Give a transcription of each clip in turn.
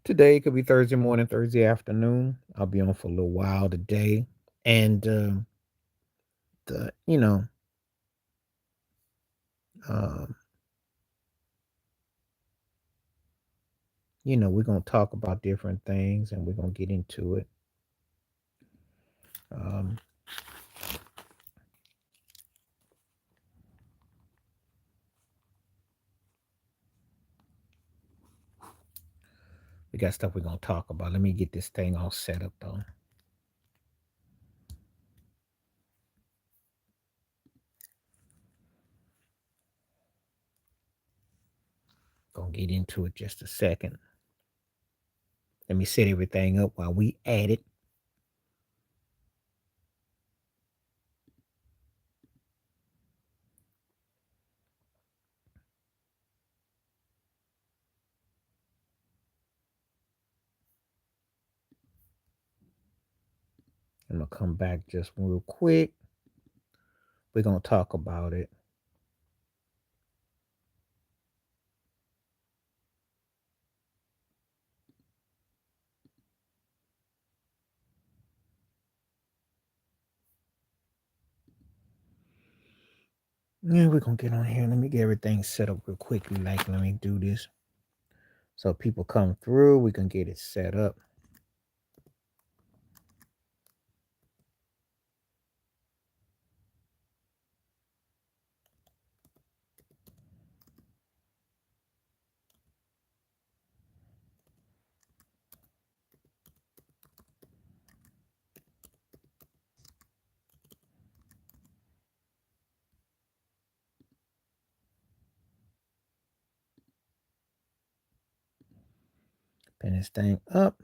Today could be Thursday morning, Thursday afternoon. I'll be on for a little while today, and the um, we're gonna talk about different things, and we're gonna get into it. Um, we got stuff we're gonna talk about. Let me get this thing all set up though. Gonna get into it just a second. Let me set everything up while we at it. I'm gonna come back just real quick. We're gonna talk about it. Yeah, we're gonna get on here. Let me get everything set up real quickly. Let me do this. So people come through, we can get it set up. Pin this thing up.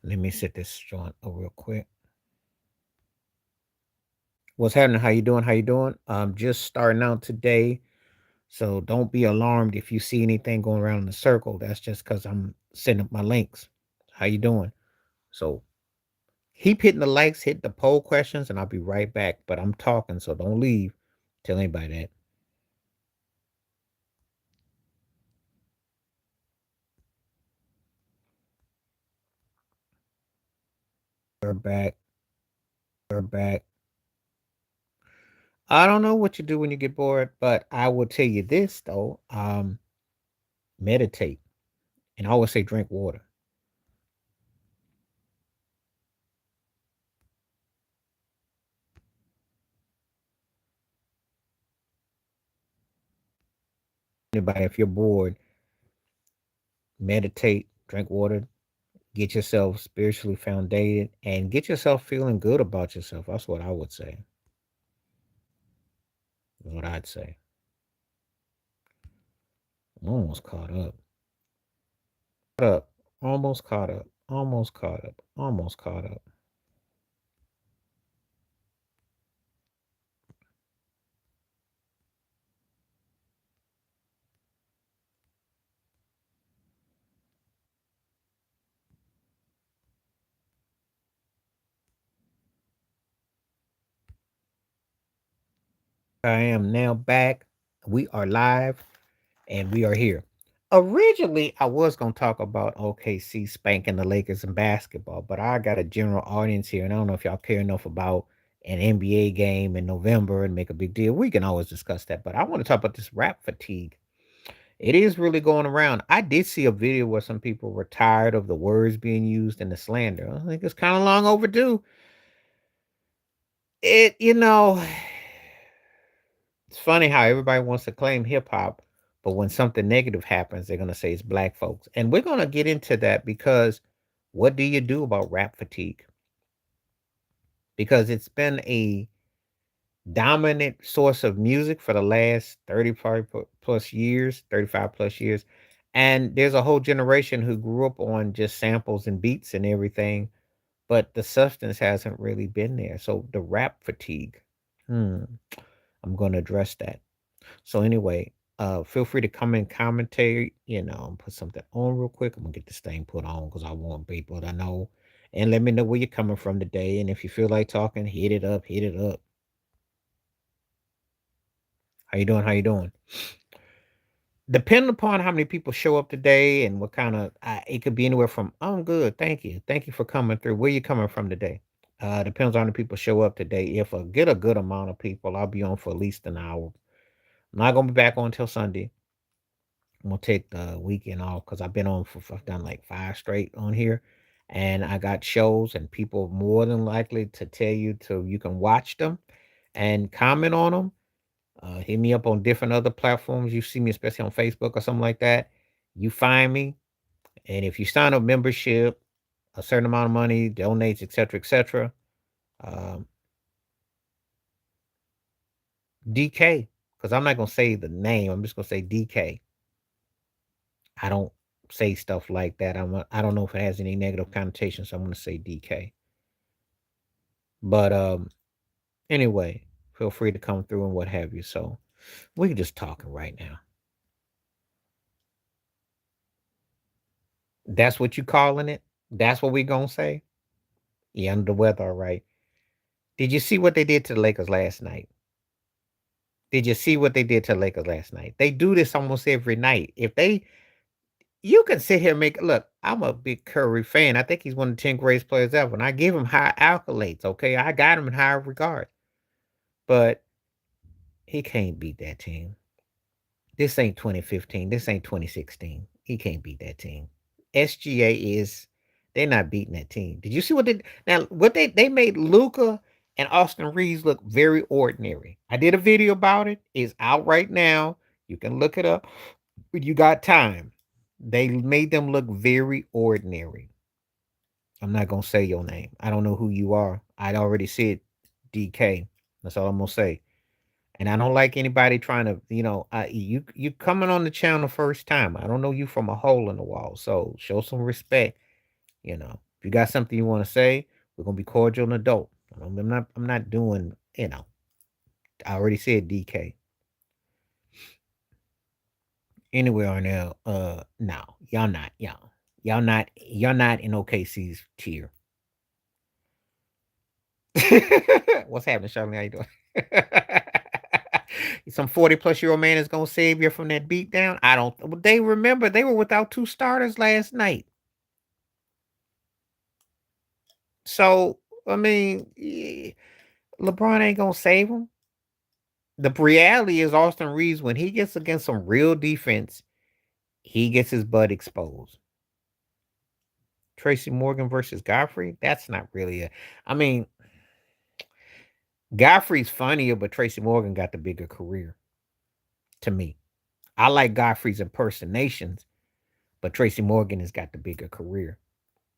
Let me set this joint up real quick. What's happening? How you doing? How you doing? I'm just starting out today. So don't be alarmed if you see anything going around in the circle. That's just because I'm setting up my links. How you doing? So keep hitting the likes, hit the poll questions, and I'll be right back. But I'm talking, so don't leave. Tell anybody that. We're back. We're back. I don't know what you do when you get bored, but I will tell you this though. Meditate. And I always say drink water. Anybody, if you're bored, meditate, drink water, get yourself spiritually foundated, and get yourself feeling good about yourself. That's what I would say. That's what I'd say. I'm almost caught up. Caught up. Almost caught up. Almost caught up. Almost caught up. I am now back. We are live and we are here. Originally, I was going to talk about OKC spanking the Lakers in basketball, but I got a general audience here, and I don't know if y'all care enough about an NBA game in November and make a big deal. We can always discuss that, but I want to talk about this rap fatigue. It is really going around. I did see a video where some people were tired of the words being used and the slander. I think it's kind of long overdue. It, it's funny how everybody wants to claim hip hop, but when something negative happens, they're going to say it's black folks. And we're going to get into that because what do you do about rap fatigue? Because it's been a dominant source of music for the last 35 plus years, 35 plus years. And there's a whole generation who grew up on just samples and beats and everything. but the substance hasn't really been there. So the rap fatigue. Hmm. I'm going to address that. So anyway, feel free to come and commentate. Put something on real quick. I'm gonna get this thing put on because I want people to know, and let me know where you're coming from today. And if you feel like talking, hit it up. Hit it up. How you doing? How you doing? Depending upon how many people show up today and what kind of, it could be anywhere from I'm good, thank you for coming through. Where you coming from today? Depends on how many people show up today. If I get a good amount of people, I'll be on for at least an hour. I'm not gonna be back on until Sunday. I'm gonna take the weekend off because I've been on for I've done like 5 straight on here, and I got shows and people more than likely to tell you to you can watch them and comment on them. Hit me up on different other platforms. You see me, especially on Facebook or something like that. You find me, and if you sign up membership, a certain amount of money, donates, etc., etc. Um, DK, because I'm not gonna say the name. I'm just gonna say DK. I don't say stuff like that. I don't know if it has any negative connotation, so I'm gonna say DK. But anyway, feel free to come through and what have you. So we're just talking right now. That's what you calling it? That's what we gonna say? Yeah, under the weather, all right. Did you see what they did to the Lakers last night? Did you see what they did to the Lakers last night? They do this almost every night. If they You can sit here and make look, I'm a big Curry fan. I think he's one of the 10 greatest players ever. And I give him high accolades, okay? I got him in high regard. But he can't beat that team. This ain't 2015. This ain't 2016. He can't beat that team. SGA is they're not beating that team. Did you see what they now what they made Luca and Austin Reeves look very ordinary. I did a video about it. It's out right now. You can look it up. When you got time. They made them look very ordinary. I'm not gonna say your name. I don't know who you are. I'd already said DK. That's all I'm gonna say. And I don't like anybody trying to, you coming on the channel first time. I don't know you from a hole in the wall. So show some respect. If you got something you want to say, we're gonna be cordial and adult. I'm not doing, I already said DK. Anywhere on there, no, y'all not, y'all not in OKC's tier. What's happening, Charlie? How you doing? Some 40-plus-year-old man is gonna save you from that beat down. I don't. Well, they remember they were without 2 starters last night. So I mean, LeBron ain't gonna save them. The reality is Austin Reeves when he gets against some real defense, he gets his butt exposed. Tracy Morgan versus Godfrey. That's not really a. I mean, Godfrey's funnier, but Tracy Morgan got the bigger career. To me, I like Godfrey's impersonations, but Tracy Morgan has got the bigger career.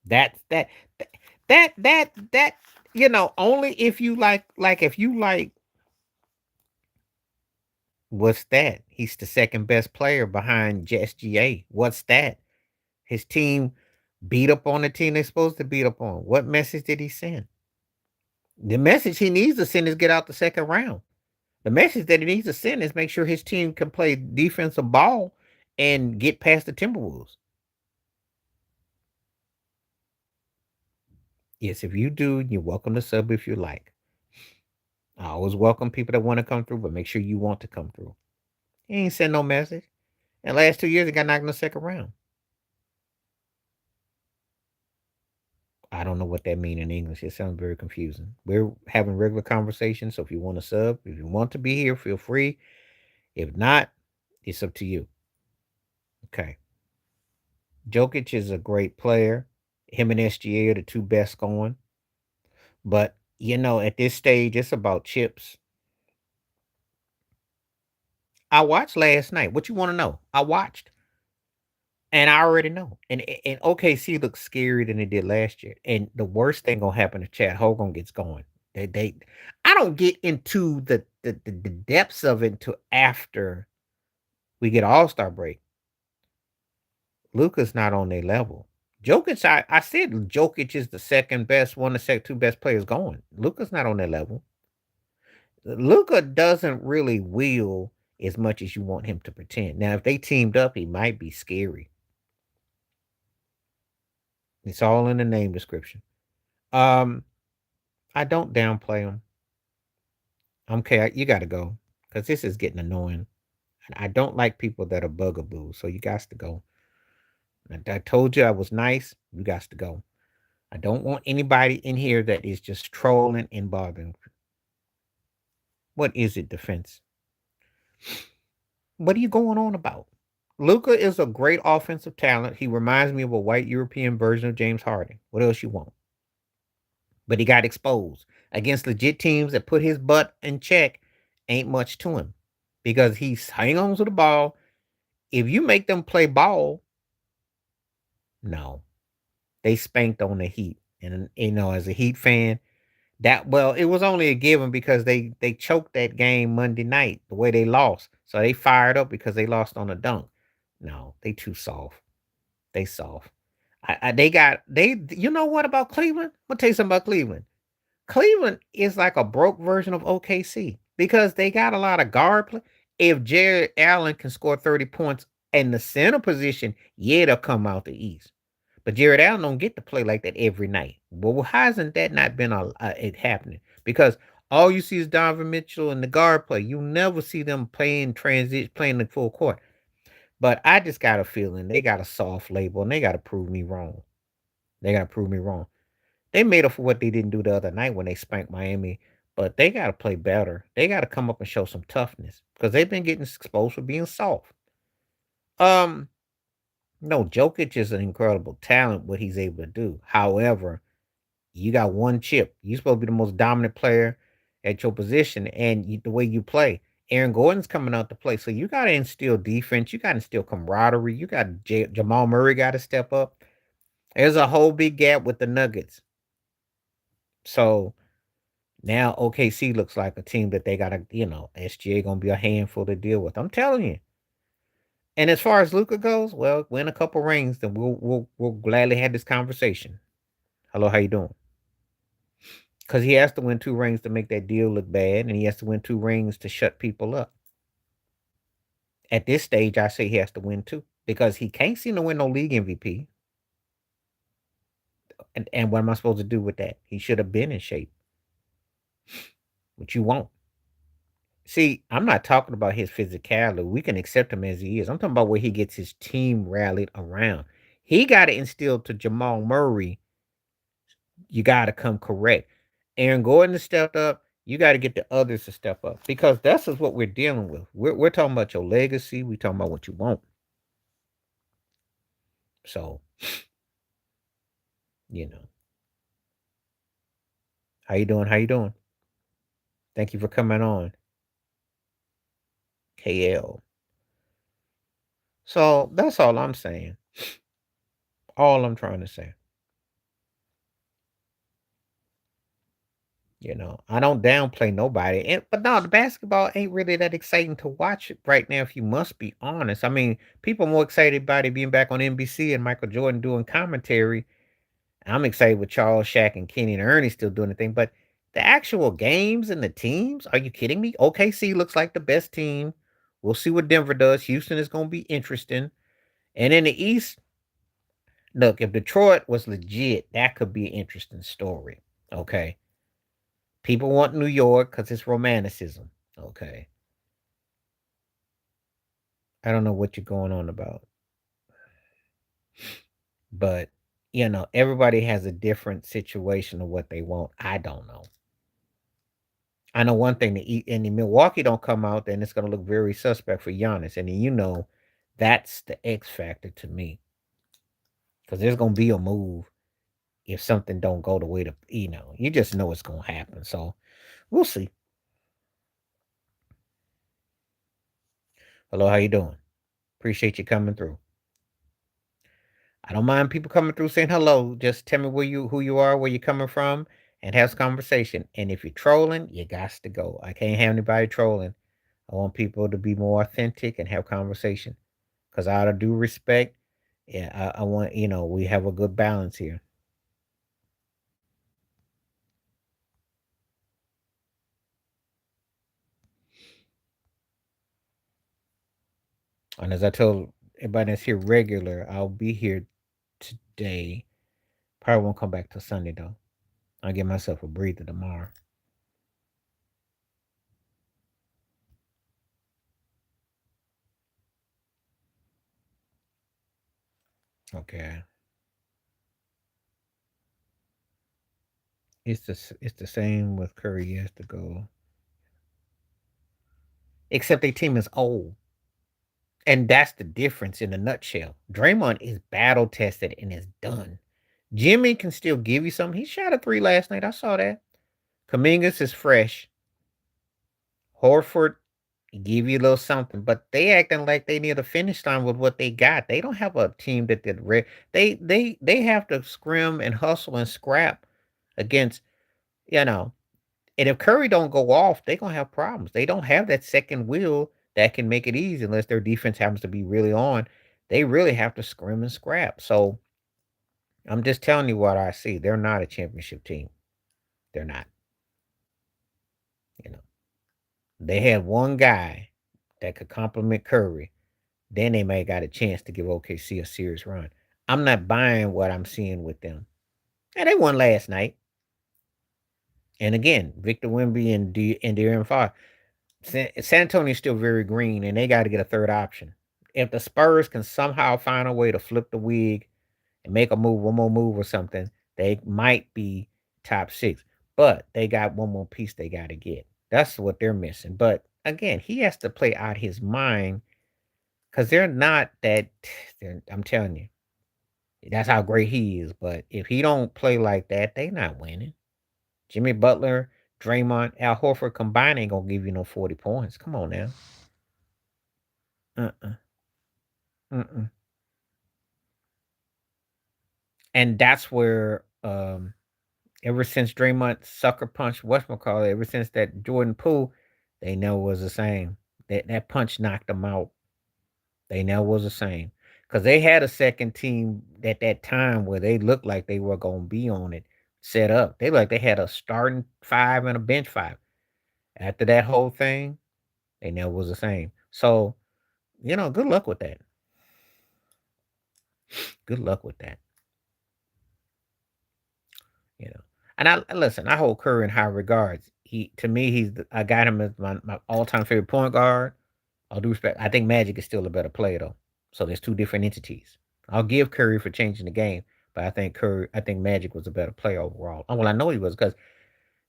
That that that only if you like if you like what's that? He's the second best player behind SGA. What's that? His team beat up on the team they're supposed to beat up on. What message did he send? The message he needs to send is get out the second round. The message that he needs to send is make sure his team can play defensive ball and get past the Timberwolves. Yes, if you do, you're welcome to sub if you like. I always welcome people that want to come through, but make sure you want to come through. He ain't send no message. In the last 2 years, he got knocked in the second round. I don't know what that means in English. It sounds very confusing. We're having regular conversations, so if you want to sub, if you want to be here, feel free. If not, it's up to you. Okay. Jokic is a great player. Him and SGA are the two best going. But, at this stage, it's about chips. I watched last night. What you want to know? I watched. And I already know. And OKC looks scarier than it did last year. And the worst thing gonna happen if Chad Hogan gets going. They I don't get into the depths of it until after we get All-Star break. Luca's not on their level. Jokic, I said Jokic is the second best, one of the second two best players going. Luka's not on that level. Luka doesn't really will as much as you want him to pretend. Now, if they teamed up, he might be scary. It's all in the name description. Um, I don't downplay him. Okay, you got to go because this is getting annoying. I don't like people that are bugaboos, so you got to go. I told you I was nice. You got to go. I don't want anybody in here that is just trolling and bothering. What is it, defense? What are you going on about? Luca is a great offensive talent. He reminds me of a white European version of James Harden. What else you want? But he got exposed against legit teams that put his butt in check. Ain't much to him because he's hang on to the ball. If you make them play ball, no, they spanked on the Heat, and as a Heat fan, it was only a given because they choked that game Monday night the way they lost, so they fired up because they lost on a dunk. No, they too soft. They soft. They got they. You know what about Cleveland? I'm gonna tell you something about Cleveland. Cleveland is like a broke version of OKC because they got a lot of guard play. If Jared Allen can score 30 points in the center position, yeah, they'll come out the East. But Jared Allen don't get to play like that every night. Well, how hasn't that not been it happening? Because all you see is Donovan Mitchell and the guard play. You never see them playing transition, playing the full court. But I just got a feeling they got a soft label and they got to prove me wrong. They got to prove me wrong. They made up for what they didn't do the other night when they spanked Miami, but they got to play better. They got to come up and show some toughness because they've been getting exposed for being soft. Um, no, Jokic is an incredible talent, what he's able to do. However, you got one chip. You're supposed to be the most dominant player at your position and the way you play. Aaron Gordon's coming out to play, so you got to instill defense. You got to instill camaraderie. You got Jamal Murray got to step up. There's a whole big gap with the Nuggets. So now OKC looks like a team that they gotta, SGA gonna be a handful to deal with. I'm telling you. And as far as Luca goes, well, win a couple rings, then we'll gladly have this conversation. Hello, how you doing? Because he has to win 2 rings to make that deal look bad, and he has to win 2 rings to shut people up. At this stage, I say he has to win 2 because he can't seem to win no league MVP. And what am I supposed to do with that? He should have been in shape, but you won't. See, I'm not talking about his physicality. We can accept him as he is. I'm talking about where he gets his team rallied around. He got to instill to Jamal Murray, you got to come correct. Aaron Gordon has stepped up. You got to get the others to step up because that's just what we're dealing with. We're talking about your legacy. We're talking about what you want. So, you know, how you doing? How you doing? Thank you for coming on, KL. So that's all I'm saying. All I'm trying to say. I don't downplay nobody. But no, the basketball ain't really that exciting to watch right now, if you must be honest. I mean, people are more excited about it being back on NBC and Michael Jordan doing commentary. I'm excited with Charles, Shaq, and Kenny and Ernie still doing the thing. But the actual games and the teams, are you kidding me? OKC looks like the best team. We'll see what Denver does. Houston is going to be interesting. And in the East, look, if Detroit was legit, that could be an interesting story. Okay. People want New York because it's romanticism. Okay. I don't know what you're going on about. But, everybody has a different situation of what they want. I don't know. I know one thing, and the Milwaukee don't come out, then it's going to look very suspect for Giannis. And that's the X factor to me. Because there's going to be a move if something don't go the way you just know it's going to happen. So we'll see. Hello, how you doing? Appreciate you coming through. I don't mind people coming through saying hello. Just tell me who you are, where you're coming from, and have some conversation. And if you're trolling, you got to go. I can't have anybody trolling. I want people to be more authentic and have conversation. Because out of due respect, Yeah, I want we have a good balance here. And as I told everybody that's here regular, I'll be here today. Probably won't come back till Sunday though. I'll give myself a breather tomorrow. Okay. It's the same with Curry. He has to go. Except their team is old. And that's the difference in a nutshell. Draymond is battle tested and is done. Jimmy can still give you something. He shot a three last night. I saw that. Kamingas is fresh. Horford give you a little something, but they acting like they need a finish line with what they got. They don't have a team that did they have to scrim and hustle and scrap against, you know. And if Curry don't go off, they gonna have problems. They don't have that second wheel that can make it easy unless their defense happens to be really on. They really have to scrim and scrap. So I'm just telling you what I see. They're not a championship team. They're not. You know, they had one guy that could complement Curry. Then they may got a chance to give OKC a serious run. I'm not buying what I'm seeing with them. And they won last night. And again, Victor Wemby and De'Aaron Fox. San Antonio's still very green, and they got to get a third option. If the Spurs can somehow find a way to flip the wig and make a move, one more move or something, they might be top six. But they got one more piece they got to get. That's what they're missing. But again, he has to play out his mind because they're not that. I'm telling you, that's how great he is. But if he don't play like that, they not winning. Jimmy Butler, Draymond, Al Horford combined ain't gonna give you no 40 points. Come on now. Uh-uh. Mm-mm. And that's where ever since Draymond sucker punch whatchamacallit, ever since that Jordan Poole, they never was the same. That punch knocked them out. They never was the same. Because they had a second team at that time where they looked like they were gonna be on it set up. They had a starting five and a bench five. After that whole thing, they never was the same. So, good luck with that. Good luck with that. You know. And I listen, I hold Curry in high regards. To me, I got him as my all time favorite point guard. All due respect, I think Magic is still a better player though. So there's two different entities. I'll give Curry for changing the game, but I think Magic was a better player overall. Oh, well, I know he was because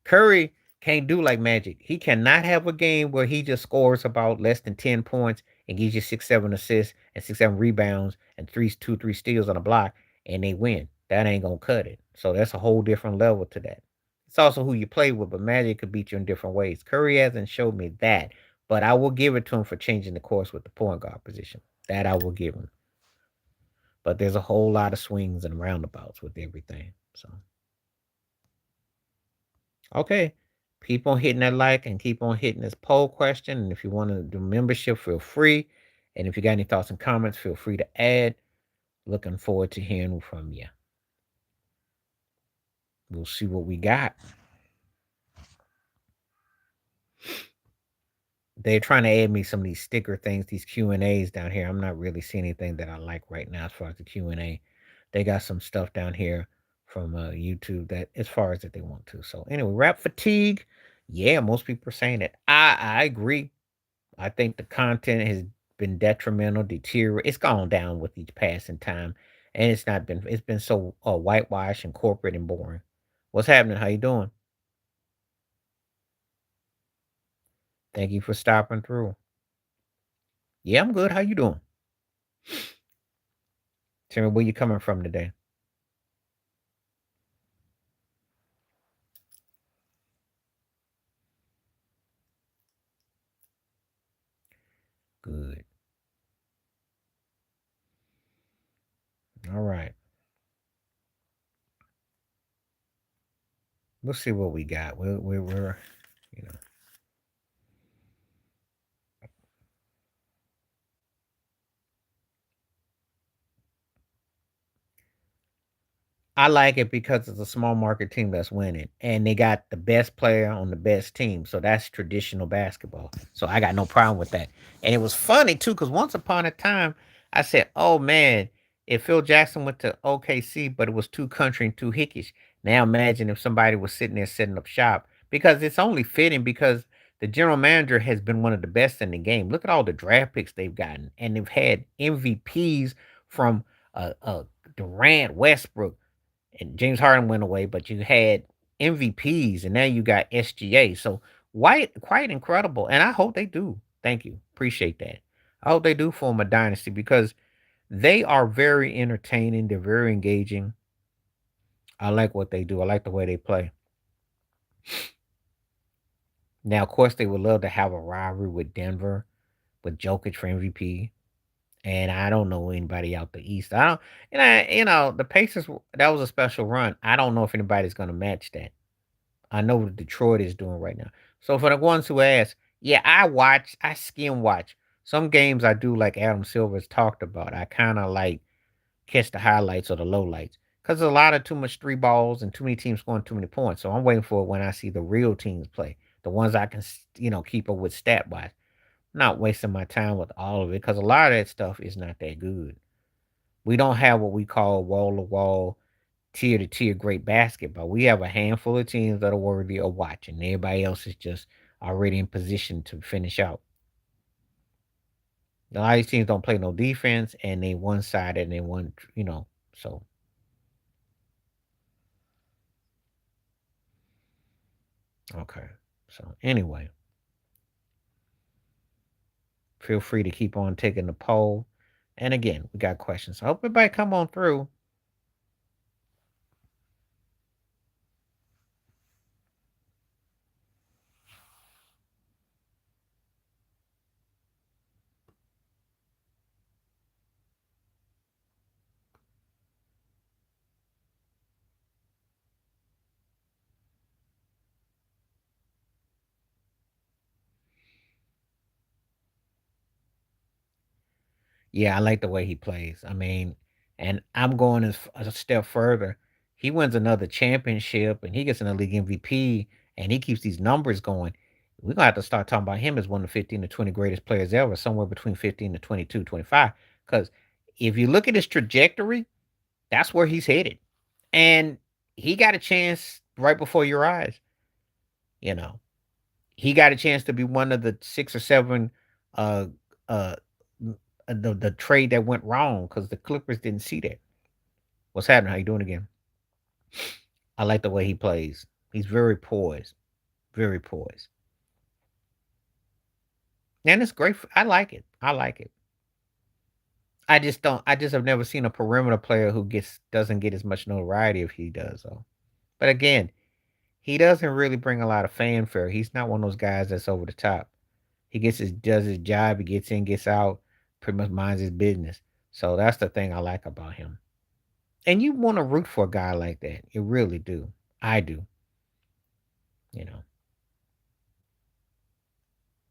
Curry can't do like Magic. He cannot have a game where he just scores about less than 10 points and gives you 6, 7 assists and 6, 7 rebounds and three steals on a block and they win. That ain't gonna cut it. So that's a whole different level to that. It's also who you play with, but Magic could beat you in different ways. Curry hasn't showed me that, but I will give it to him for changing the course with the point guard position. That I will give him. But there's a whole lot of swings and roundabouts with everything. So okay. Keep on hitting that like and keep on hitting this poll question. And if you want to do membership, feel free. And if you got any thoughts and comments, feel free to add. Looking forward to hearing from you. We'll see what we got. They're trying to add me some of these sticker things, these Q&As down here. I'm not really seeing anything that I like right now as far as the Q&A. They got some stuff down here from YouTube that as far as that they want to. So anyway, rap fatigue. Yeah, most people are saying it. I agree. I think the content has been detrimental, deteriorate. It's gone down with each passing time, and it's been so whitewashed and corporate and boring. What's happening? How you doing? Thank you for stopping through. Yeah, I'm good. How you doing? Tell me where you coming from today. Good. All right. We'll see what we got. We're you know. I like it because it's a small market team that's winning, and they got the best player on the best team. So that's traditional basketball. So I got no problem with that. And it was funny too, because once upon a time, I said, "Oh man, if Phil Jackson went to OKC, but it was too country and too hickish." Now imagine if somebody was sitting there setting up shop, because it's only fitting because the general manager has been one of the best in the game. Look at all the draft picks they've gotten, and they've had MVPs from Durant, Westbrook, and James Harden went away, but you had MVPs, and now you got SGA. So quite incredible, and I hope they do. Thank you, appreciate that. I hope they do form a dynasty because they are very entertaining. They're very engaging. I like what they do. I like the way they play. Now, of course, they would love to have a rivalry with Denver, with Jokic for MVP. And I don't know anybody out the East. I don't, the Pacers. That was a special run. I don't know if anybody's going to match that. I know what Detroit is doing right now. So for the ones who ask, yeah, I skim watch. Some games I do like Adam Silver's talked about. I kind of like catch the highlights or the lowlights. Because there's a lot of too much three balls and too many teams scoring too many points. So I'm waiting for it when I see the real teams play. The ones I can, keep up with stat wise. Not wasting my time with all of it because a lot of that stuff is not that good. We don't have what we call wall to wall, tier to tier great basketball. We have a handful of teams that are worthy of watching. Everybody else is just already in position to finish out. A lot of these teams don't play no defense and they one sided and they one, so okay. So anyway, feel free to keep on taking the poll. And again, we got questions. I hope everybody come on through. Yeah, I like the way he plays. I mean, and I'm going a step further. He wins another championship and he gets another league MVP and he keeps these numbers going. We're gonna have to start talking about him as one of the 15 to 20 greatest players ever, somewhere between 15 to 22, 25. Because if you look at his trajectory, that's where he's headed. And he got a chance right before your eyes, you know. He got a chance to be one of the 6 or 7 uh uh the trade that went wrong because the Clippers didn't see that. What's happening? How you doing again? I like the way he plays. He's very poised, very poised, and it's great. I like it. I like it. I just don't. I just have never seen a perimeter player who doesn't get as much notoriety if he does. So, but again, he doesn't really bring a lot of fanfare. He's not one of those guys that's over the top. He does his job. He gets in, gets out, pretty much minds his business. So that's the thing I like about him. And you want to root for a guy like that. You really do. I do. You know,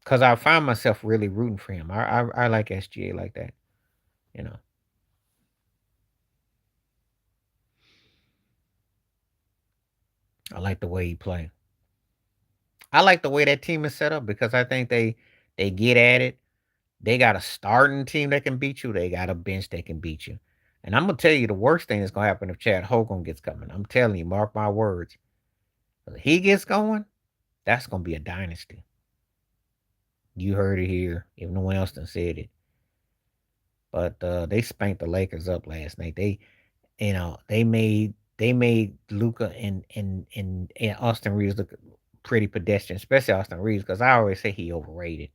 because I find myself really rooting for him. I like SGA like that. You know, I like the way he play. I like the way that team is set up because I think they get at it. They got a starting team that can beat you. They got a bench that can beat you. And I'm gonna tell you the worst thing that's gonna happen if Chad Hogan gets coming. I'm telling you, mark my words. If he gets going, that's gonna be a dynasty. You heard it here. If no one else done said it. But they spanked the Lakers up last night. They made Luca and Austin Reeves look pretty pedestrian, especially Austin Reeves, because I always say he overrated.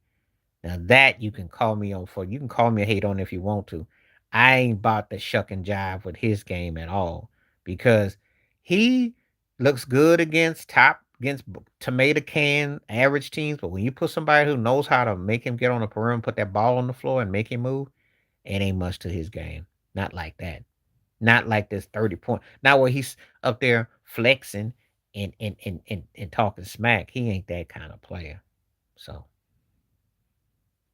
Now that you can call me on for, you can call me a hate on if you want to. I ain't about to shuck and jive with his game at all because he looks good against tomato can average teams, but when you put somebody who knows how to make him get on the perimeter, put that ball on the floor, and make him move, it ain't much to his game. Not like that. Not like this 30 point. Not where he's up there flexing and talking smack. He ain't that kind of player. So,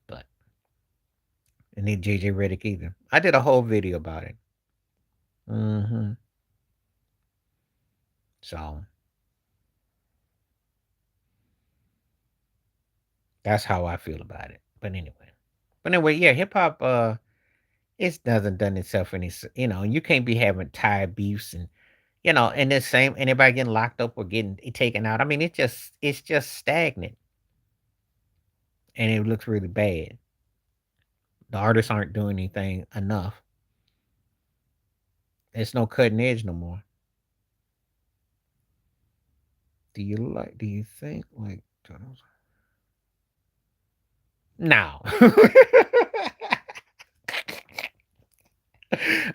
but and then JJ Redick either. I did a whole video about it. Hmm So that's how I feel about it. But anyway, yeah, hip hop. It doesn't done itself any. You can't be having tire beefs and and the same anybody getting locked up or getting taken out. I mean, it's just stagnant and it looks really bad. The artists aren't doing anything enough. There's no cutting edge no more. Do you think like no?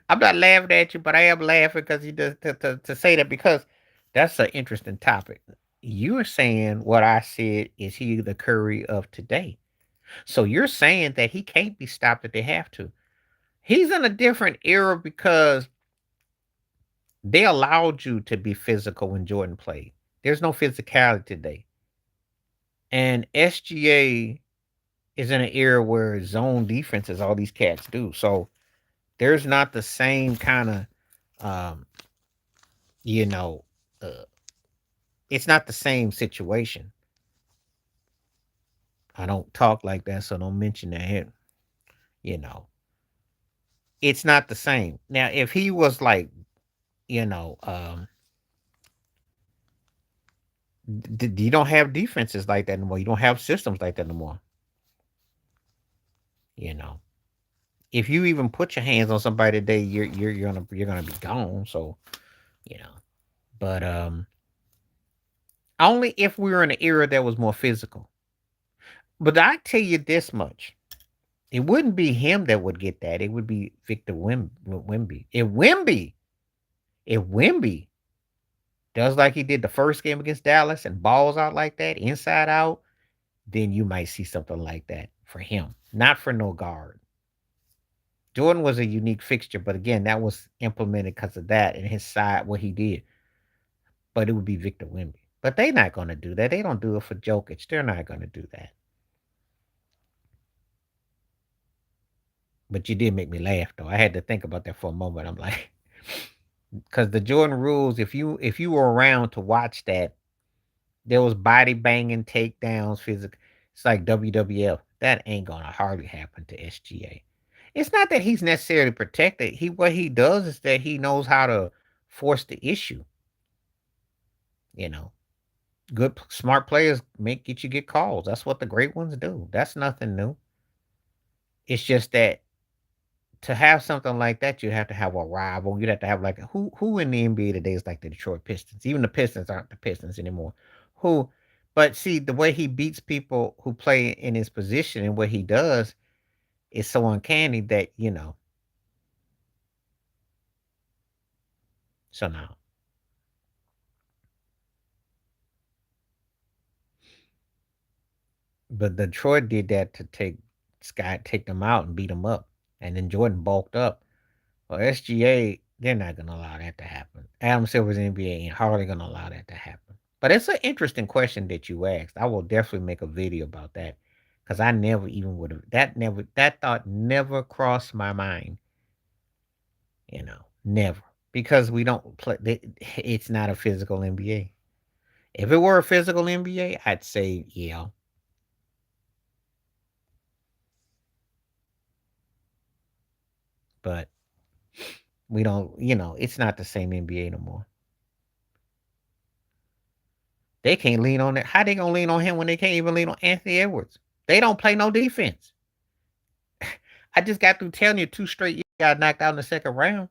I'm not laughing at you, but I am laughing because you just to say that because that's an interesting topic. You're saying what I said is he the Curry of today. So you're saying that he can't be stopped if they have to. He's in a different era because they allowed you to be physical when Jordan played. There's no physicality today. And SGA is in an era where zone defenses all these cats do. So there's not the same kind of um, you know, uh, it's not the same situation. I don't talk like that, so don't mention that here. You know, it's not the same. Now, if he was like, you know, you don't have defenses like that anymore. You don't have systems like that anymore. You know, if you even put your hands on somebody today, you're gonna be gone. So you know, but only if we were in an era that was more physical. But I tell you this much: it wouldn't be him that would get that. It would be Victor Wimby. If Wimby does like he did the first game against Dallas and balls out like that, inside out, then you might see something like that for him. Not for no guard. Jordan was a unique fixture, but again, that was implemented because of that and his side, what he did. But it would be Victor Wimby. But they're not going to do that. They don't do it for Jokic. They're not going to do that. But you did make me laugh, though. I had to think about that for a moment. I'm like, because the Jordan rules, if you were around to watch that, there was body banging, takedowns, physical. It's like WWF. That ain't gonna hardly happen to SGA. It's not that he's necessarily protected. What he does is that he knows how to force the issue. You know, good smart players get you get calls. That's what the great ones do. That's nothing new. It's just that to have something like that, you have to have a rival. You'd have to have like who in the NBA today is like the Detroit Pistons. Even the Pistons aren't the Pistons anymore. Who, but see the way he beats people who play in his position and what he does is so uncanny that So now, but Detroit did that to take them out and beat them up, and then Jordan bulked up. Well, SGA, they're not gonna allow that to happen. Adam Silver's NBA ain't hardly gonna allow that to happen. But it's an interesting question that you asked. I will definitely make a video about that because I never even would have that thought never crossed my mind. Never because we don't play. It's not a physical NBA. If it were a physical NBA, I'd say yeah, but we don't. It's not the same NBA no more. They can't lean on it. How they gonna lean on him when they can't even lean on Anthony Edwards? They don't play no defense. I just got through telling you 2 straight years got knocked out in the second round.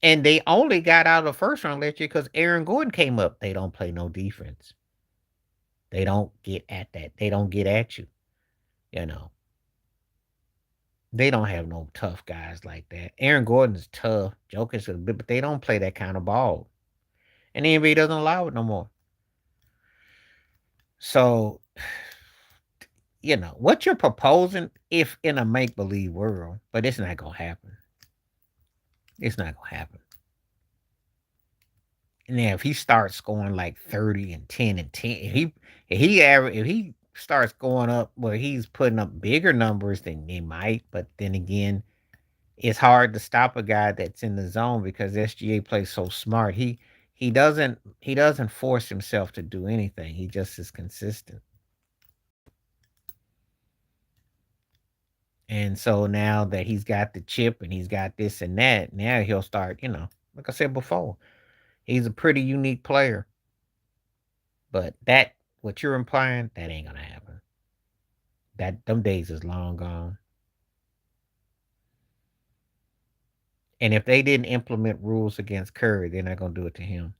And they only got out of the first round last year because Aaron Gordon came up. They don't play no defense. They don't get at that. They don't get at you. You know. They don't have no tough guys like that. Aaron Gordon is tough. Joker's a bit, but they don't play that kind of ball. And the NBA doesn't allow it no more. So what you're proposing, if in a make believe world, but it's not gonna happen. It's not gonna happen. And then if he starts scoring like 30 and 10 and 10, if he starts going up where he's putting up bigger numbers, then he might. But then again, it's hard to stop a guy that's in the zone because SGA plays so smart. he doesn't force himself to do anything. He just is consistent. And so now that he's got the chip and he's got this and that, now he'll start, like I said before, he's a pretty unique player. But that what you're implying, that ain't gonna happen. That them days is long gone. And if they didn't implement rules against Curry, they're not gonna do it to him.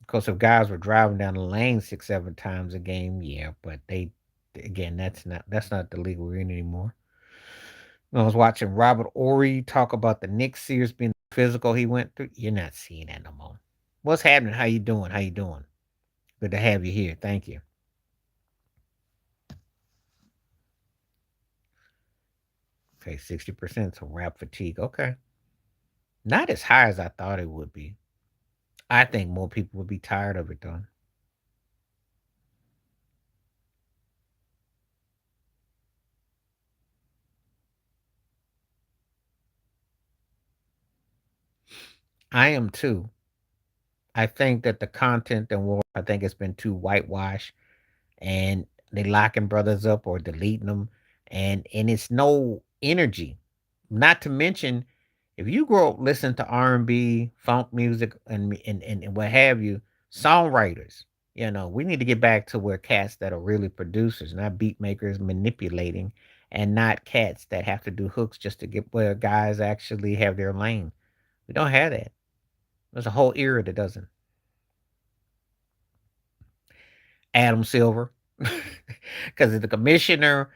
Because if guys were driving down the lane 6, 7 times a game, yeah, but they again, that's not the league we're in anymore. I was watching Robert Ory talk about the Knicks series being physical he went through. You're not seeing that no more. What's happening? How you doing? How you doing? Good to have you here. Thank you. Okay, 60%. So rap fatigue. Okay. Not as high as I thought it would be. I think more people would be tired of it though. I am too. I think that the content and war, I think it's been too whitewashed and they locking brothers up or deleting them, and it's no energy. Not to mention, if you grow up listening to R&B, funk music, and what have you, songwriters, we need to get back to where cats that are really producers, not beat makers manipulating, and not cats that have to do hooks just to get where guys actually have their lane. We don't have that. There's a whole era that doesn't. Adam Silver, because the commissioner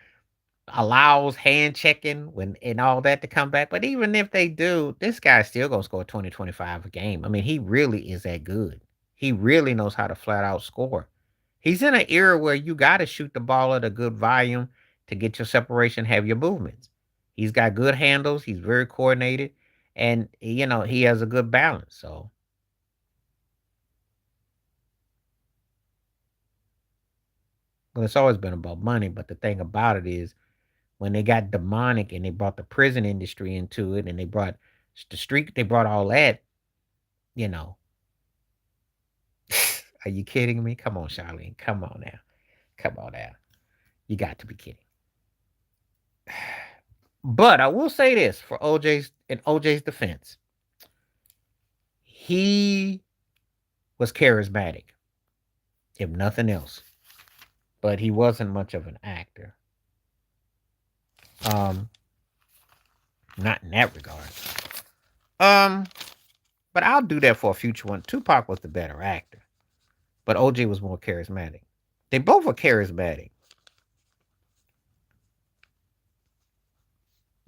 allows hand checking when and all that to come back. But even if they do, this guy's still gonna score 20, 25 a game. I mean, he really is that good. He really knows how to flat out score. He's in an era where you gotta shoot the ball at a good volume to get your separation, have your movements. He's got good handles, he's very coordinated, and he has a good balance. So well, it's always been about money, but the thing about it is when they got demonic and they brought the prison industry into it and they brought the street, they brought all that, you know. Are you kidding me? Come on, Charlene. Come on now. Come on now. You got to be kidding. But I will say this for OJ's defense. He was charismatic, if nothing else. But he wasn't much of an actor. Um, not in that regard. Um, but I'll do that for a future one. Tupac was the better actor, but OJ was more charismatic. They both were charismatic.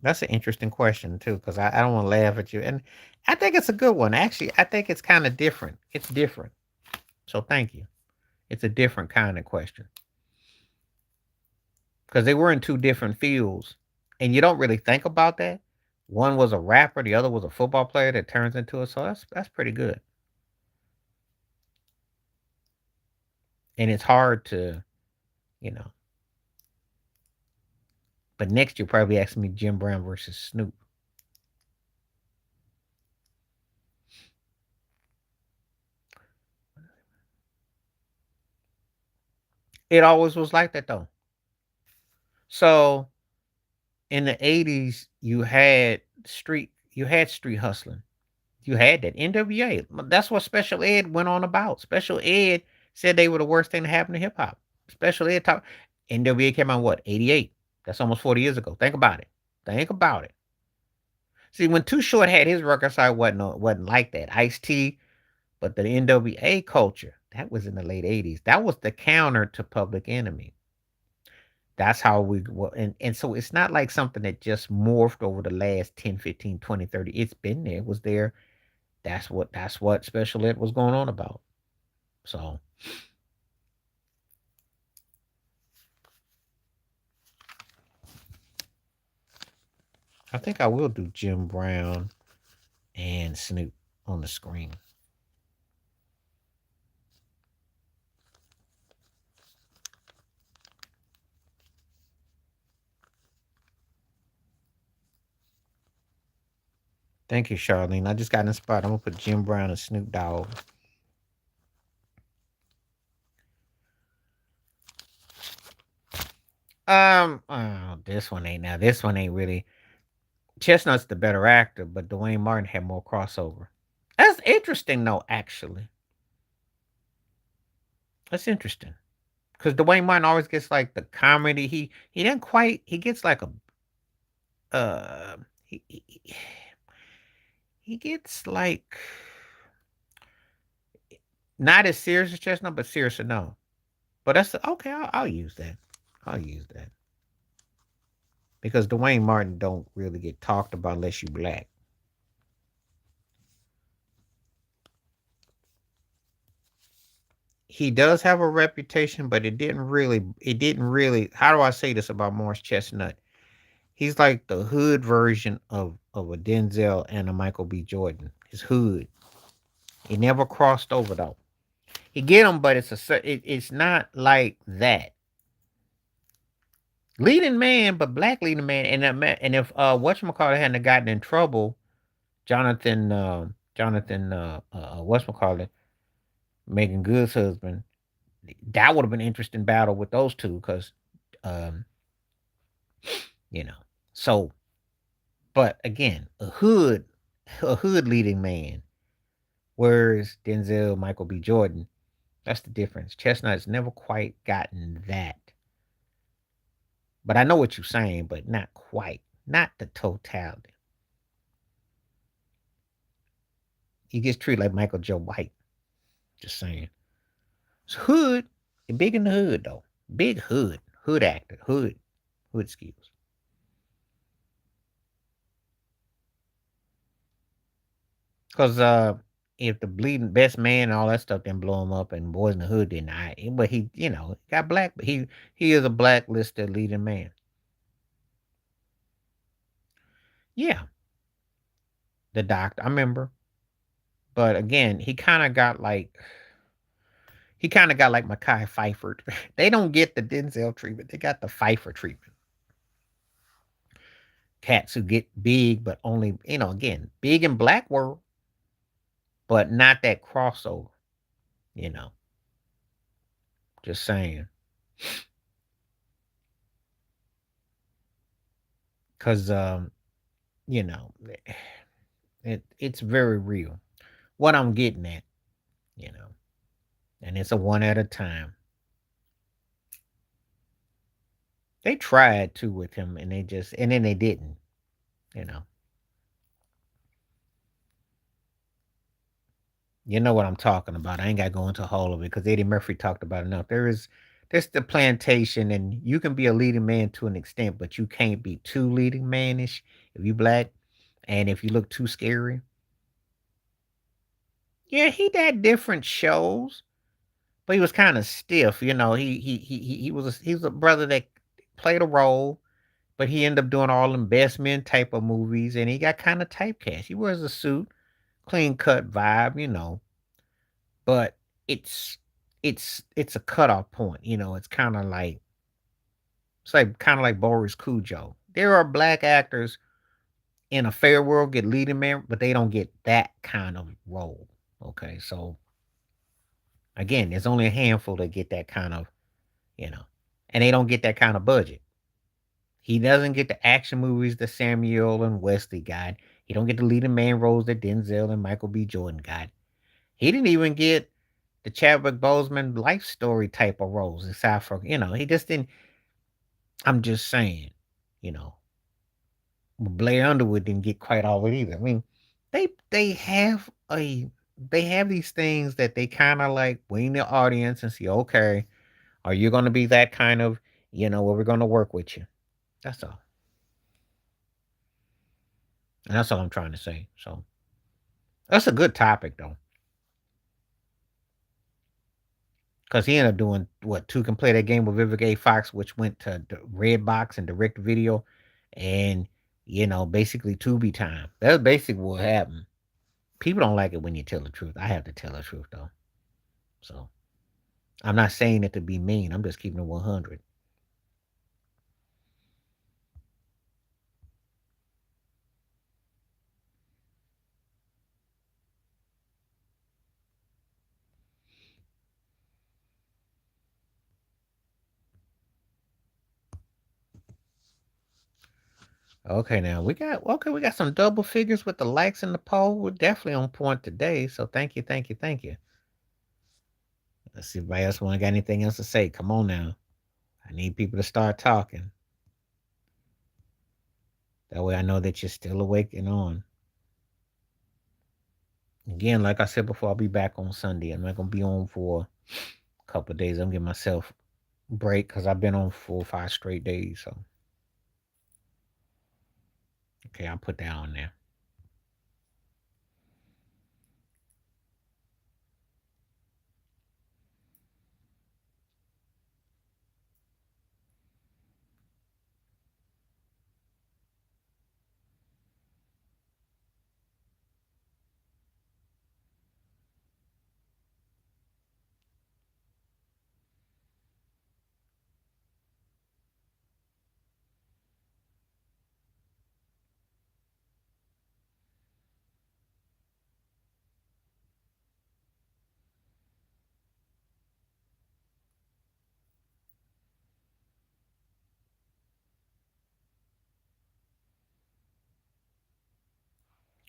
That's an interesting question too, because I don't want to laugh at you, and I think it's a good one. Actually, I think it's kind of different. It's different. So thank you. It's a different kind of question because they were in two different fields, and you don't really think about that. One was a rapper, the other was a football player that turns into it. So that's pretty good, and it's hard to, you know. But next you'll probably ask me Jim Brown versus Snoop. It always was like that though. So in the '80s, you had street hustling. You had that NWA. That's what Special Ed went on about. Special Ed said they were the worst thing to happen to hip hop. Special Ed talk. NWA came out what 88. That's almost 40 years ago. Think about it. Think about it. See, when Too Short had his record side, wasn't like that. Ice T, but the NWA culture that was in the late '80s. That was the counter to Public Enemy. That's how we well, and so it's not like something that just morphed over the last 10, 15, 20, 30. It's been there. It was there. That's what Special Ed was going on about. So I think I will do Jim Brown and Snoop on the screen. Thank you, Charlene. I just got inspired. I'm gonna put Jim Brown and Snoop Dogg. Oh, this one ain't now. This one ain't really. Chestnut's the better actor, but Dwayne Martin had more crossover. That's interesting, though. Actually, that's interesting because Dwayne Martin always gets like the comedy. He didn't quite. He gets like a uh. He gets like not as serious as Chestnut, but serious enough. But that's okay. I'll use that. I'll use that because Dwayne Martin don't really get talked about unless you black. He does have a reputation, but it didn't really. It didn't really. How do I say this about Morris Chestnut? He's like the hood version of a Denzel and a Michael B. Jordan. His hood. He never crossed over though. He get him, but it's not like that. Leading man, but black leading man, and if whatchamacallit hadn't gotten in trouble, whatchamacallit, Megan Good's husband, that would have been an interesting battle with those two, because um, you know. So, but again, a hood leading man, whereas Denzel, Michael B. Jordan, that's the difference. Chestnut's never quite gotten that. But I know what you're saying, but not quite. Not the totality. He gets treated like Michael Joe White. Just saying. It's hood. Big in the hood though. Big hood. Hood actor. Hood skills. Cause if the bleeding best man and all that stuff didn't blow him up and Boys in the Hood didn't, but he, got black, but he is a blacklisted leading man. Yeah, the doctor. I remember. But again, he kind of got like Mackay Pfeiffer. They don't get the Denzel treatment. They got the Pfeiffer treatment. Cats who get big, but only, again, big in black world, but not that crossover, you know. Just saying. Cause you know, it's very real. What I'm getting at, you know. And it's a one at a time. They tried to with him and then they didn't, you know. You know what I'm talking about. I ain't got to go into all of it because Eddie Murphy talked about it enough. There's the plantation, and you can be a leading man to an extent, but you can't be too leading manish if you black, and if you look too scary. Yeah, he did different shows, but he was kind of stiff. He was a brother that played a role, but he ended up doing all them best men type of movies, and he got kind of typecast. He wears a suit, clean cut vibe, but it's it's a cutoff point. It's like kind of like Boris Cujo. There are black actors in a fair world get leading man, but they don't get that kind of role. Okay, so again, there's only a handful that get that kind of, you know, and they don't get that kind of budget. He doesn't get the action movies that Samuel and Wesley got. He don't get the leading man roles that Denzel and Michael B. Jordan got. He didn't even get the Chadwick Boseman life story type of roles, aside from, he just didn't. I'm just saying, you know, Blair Underwood didn't get quite all of it either. I mean, they they have a they have these things that they kind of like wean the audience and see, okay, are you going to be that kind of, where we're going to work with you? That's all, and that's all I'm trying to say. So that's a good topic though, because he ended up doing what two can play that game with Vivica A. Fox, which went to the Redbox and direct video, and basically Tubi time. That's basically what happened. People don't like it when you tell the truth. I have to tell the truth though. So I'm not saying it to be mean. I'm just keeping it 100. Okay, now we got some double figures with the likes and the poll. We're definitely on point today. So thank you, thank you, thank you. Let's see if anybody else want got anything else to say. Come on now. I need people to start talking. That way I know that you're still awake and on. Again, like I said before, I'll be back on Sunday. I'm not gonna be on for a couple of days. I'm giving myself a break because I've been on 4 or 5 straight days. So okay, I'll put that on there.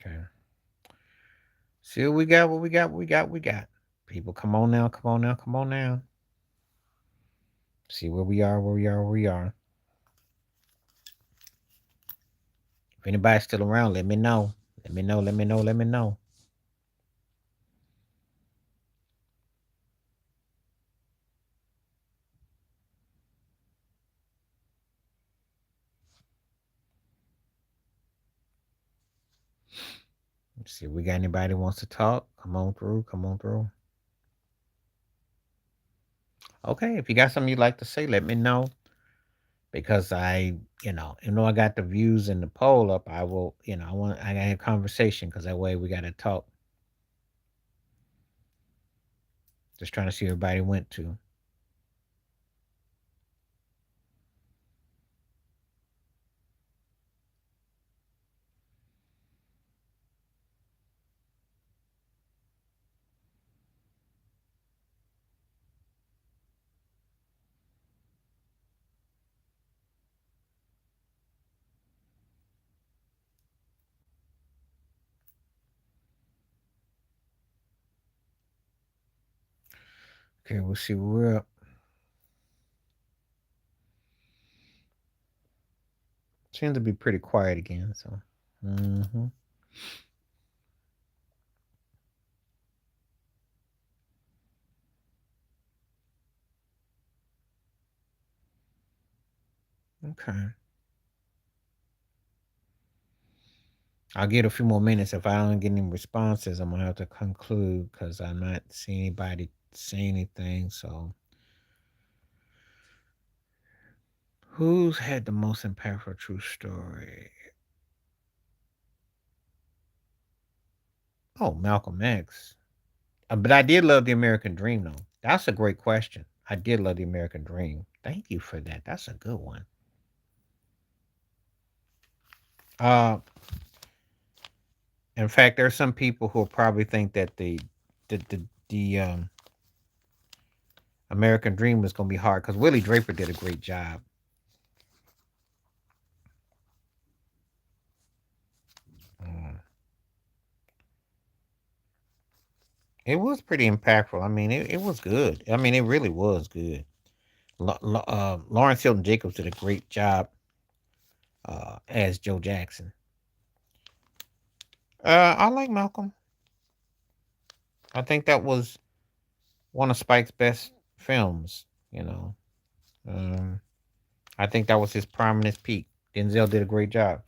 Okay. See what we got, what we got, what we got, we got. People, come on now, come on now, come on now. See where we are, where we are, where we are. If anybody's still around, let me know. Let me know, let me know, let me know. Let's see if we got anybody who wants to talk. Come on through, come on through. Okay, if you got something you'd like to say, let me know. Because even though I got the views and the poll up, I will, I gotta have conversation because that way we gotta talk. Just trying to see where everybody went to. Okay, we'll see where we're up. Seems to be pretty quiet again, so hmm okay. I'll get a few more minutes. If I don't get any responses, I'm gonna have to conclude because I'm not seeing anybody say anything. So, who's had the most impactful true story? Oh, Malcolm X. But I did love the American Dream, though. That's a great question. I did love the American Dream. Thank you for that. That's a good one. Uh, in fact, there's some people who will probably think that the American Dream was going to be hard because Willie Draper did a great job. Mm. It was pretty impactful. I mean, it was good. I mean, it really was good. Lawrence Hilton Jacobs did a great job as Joe Jackson. I like Malcolm. I think that was one of Spike's best films. You know, um, I think that was his prime and his peak. Denzel did a great job.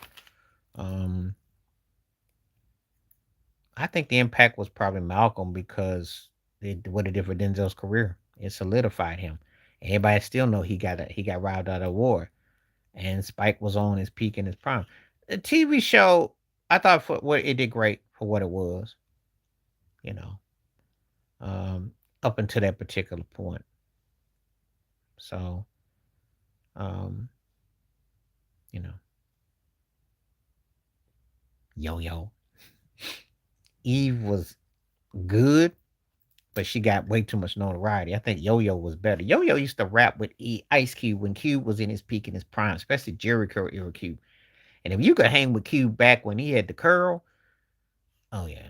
Um, I think the impact was probably Malcolm because what it did for Denzel's career. It solidified him. Everybody still know he got robbed out of war, and Spike was on his peak in his prime. The TV show, I thought for what it did great for what it was. You know, um, up until that particular point. So, um, you know, Yo Yo Eve was good, but she got way too much notoriety. I think Yo Yo was better. Yo Yo used to rap with Ice Cube when Cube was in his peak in his prime, especially Jericho era Cube. And if you could hang with Q back when he had the curl, oh yeah.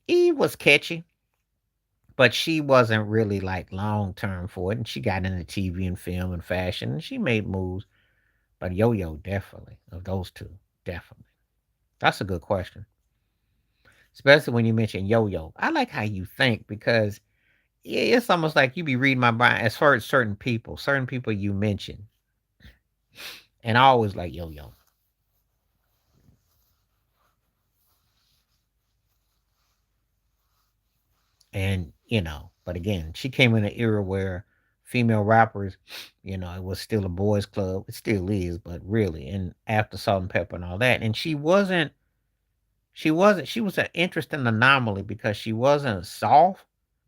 Eve was catchy, but she wasn't really like long term for it. And she got into TV and film and fashion and she made moves. But Yo Yo, definitely. Of those two, definitely. That's a good question. Especially when you mention Yo Yo. I like how you think because yeah, it's almost like you be reading my mind as far as certain people you mention. And I always like Yo Yo. And, but again, she came in an era where female rappers, it was still a boys' club. It still is, but really, and after Salt and Pepper and all that. And she was an interesting anomaly because she wasn't soft,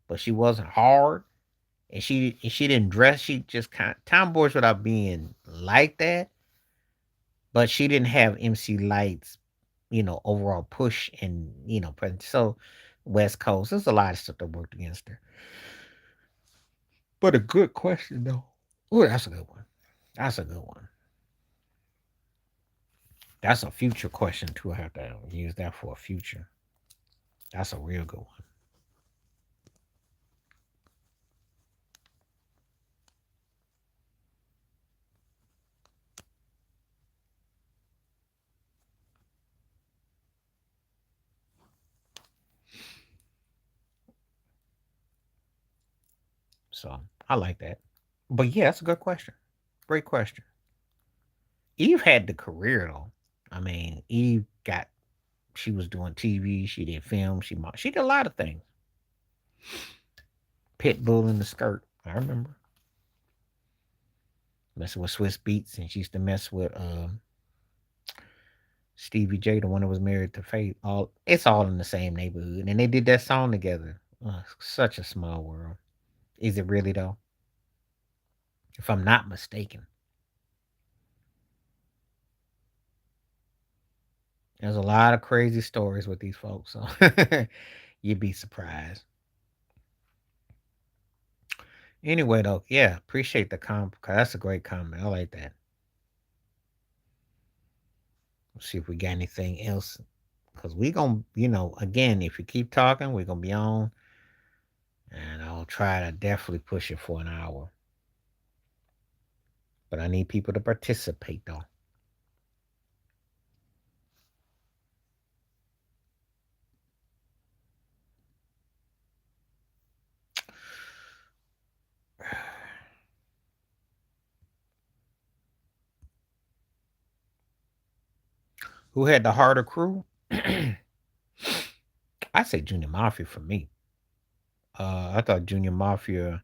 but she wasn't hard. And she didn't dress, she just kind of tomboys without being like that, but she didn't have MC Light's, overall push and, presence. So West Coast, there's a lot of stuff that worked against her. But a good question though. Oh, that's a good one. That's a good one. That's a future question too. I have to use that for a future. That's a real good one. So I like that. But yeah, that's a good question. Great question. Eve had the career though. I mean, Eve got she was doing TV, she did film, she did a lot of things. Pitbull in the skirt. I remember messing with Swiss Beats, and she used to mess with Stevie J, the one that was married to Faith. All it's all in the same neighborhood, and they did that song together. Such a small world. Is it really though? If I'm not mistaken, there's a lot of crazy stories with these folks. So you'd be surprised. Anyway, though, yeah, appreciate the comment. That's a great comment. I like that. Let's see if we got anything else. Because we going to, again, if you keep talking, we're going to be on. And I'll try to definitely push it for an hour. But I need people to participate, though. Who had the harder crew? I say Junior Mafia for me. I thought Junior Mafia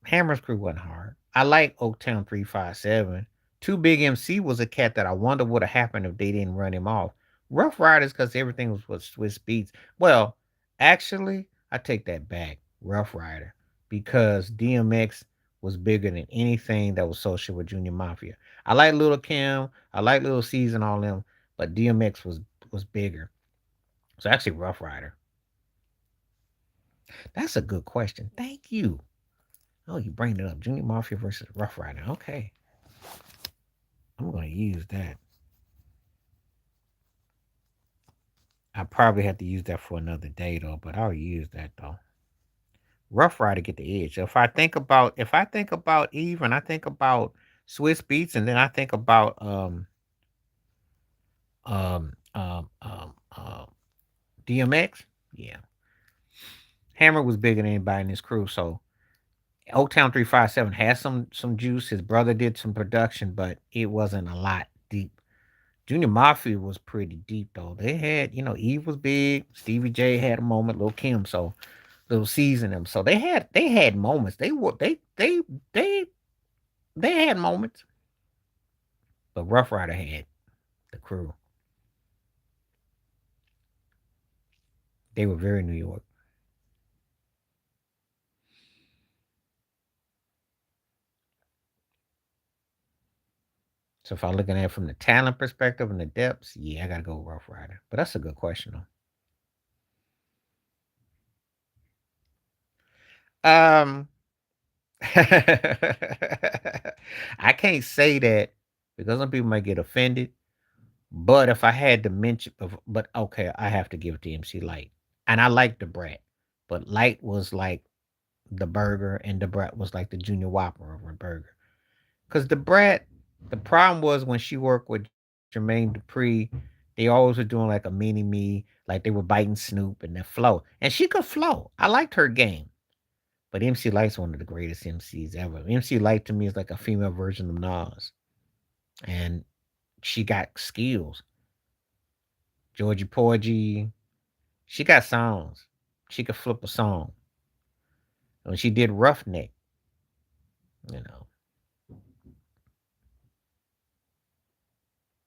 Hammer's crew wasn't hard. I like Oaktown 357. Too Big MC was a cat that I wonder what would have happened if they didn't run him off. Rough Riders, because everything was Swiss Beats. Well, actually, I take that back. Rough Rider. Because DMX was bigger than anything that was associated with Junior Mafia. I like Little Kim, I like Little C's and all them, but DMX was bigger. So actually Rough Rider. That's a good question. Thank you. Oh, you bring it up. Junior Mafia versus Rough Rider. Okay. I'm going to use that. I probably have to use that for another day though, but I'll use that though. Rough Rider get the edge. So if I think about Eve and I think about Swiss Beats and then I think about um um um DMX, yeah. Hammer was bigger than anybody in his crew, so Oaktown 357 has some juice. His brother did some production, but it wasn't a lot deep. Junior Mafia was pretty deep though. They had, Eve was big. Stevie J had a moment. Lil Kim, so Little C's in them. So they had moments. They had moments. But Rough Rider had the crew. They were very New York. So if I'm looking at it from the talent perspective and the depths, yeah, I gotta go Rough Rider. But that's a good question though. I can't say that because some people might get offended. But if I had to mention, but okay, I have to give it to MC Light, and I like the Brat, but Light was like the burger, and the Brat was like the Junior Whopper of a burger. Because the Brat, the problem was when she worked with Jermaine Dupri, they always were doing like a mini me, like they were biting Snoop and that flow, and she could flow. I liked her game. But MC Light's one of the greatest MCs ever. MC Light to me is like a female version of Nas, and she got skills. Georgie Porgy, she got songs. She could flip a song. When she did Roughneck, you know.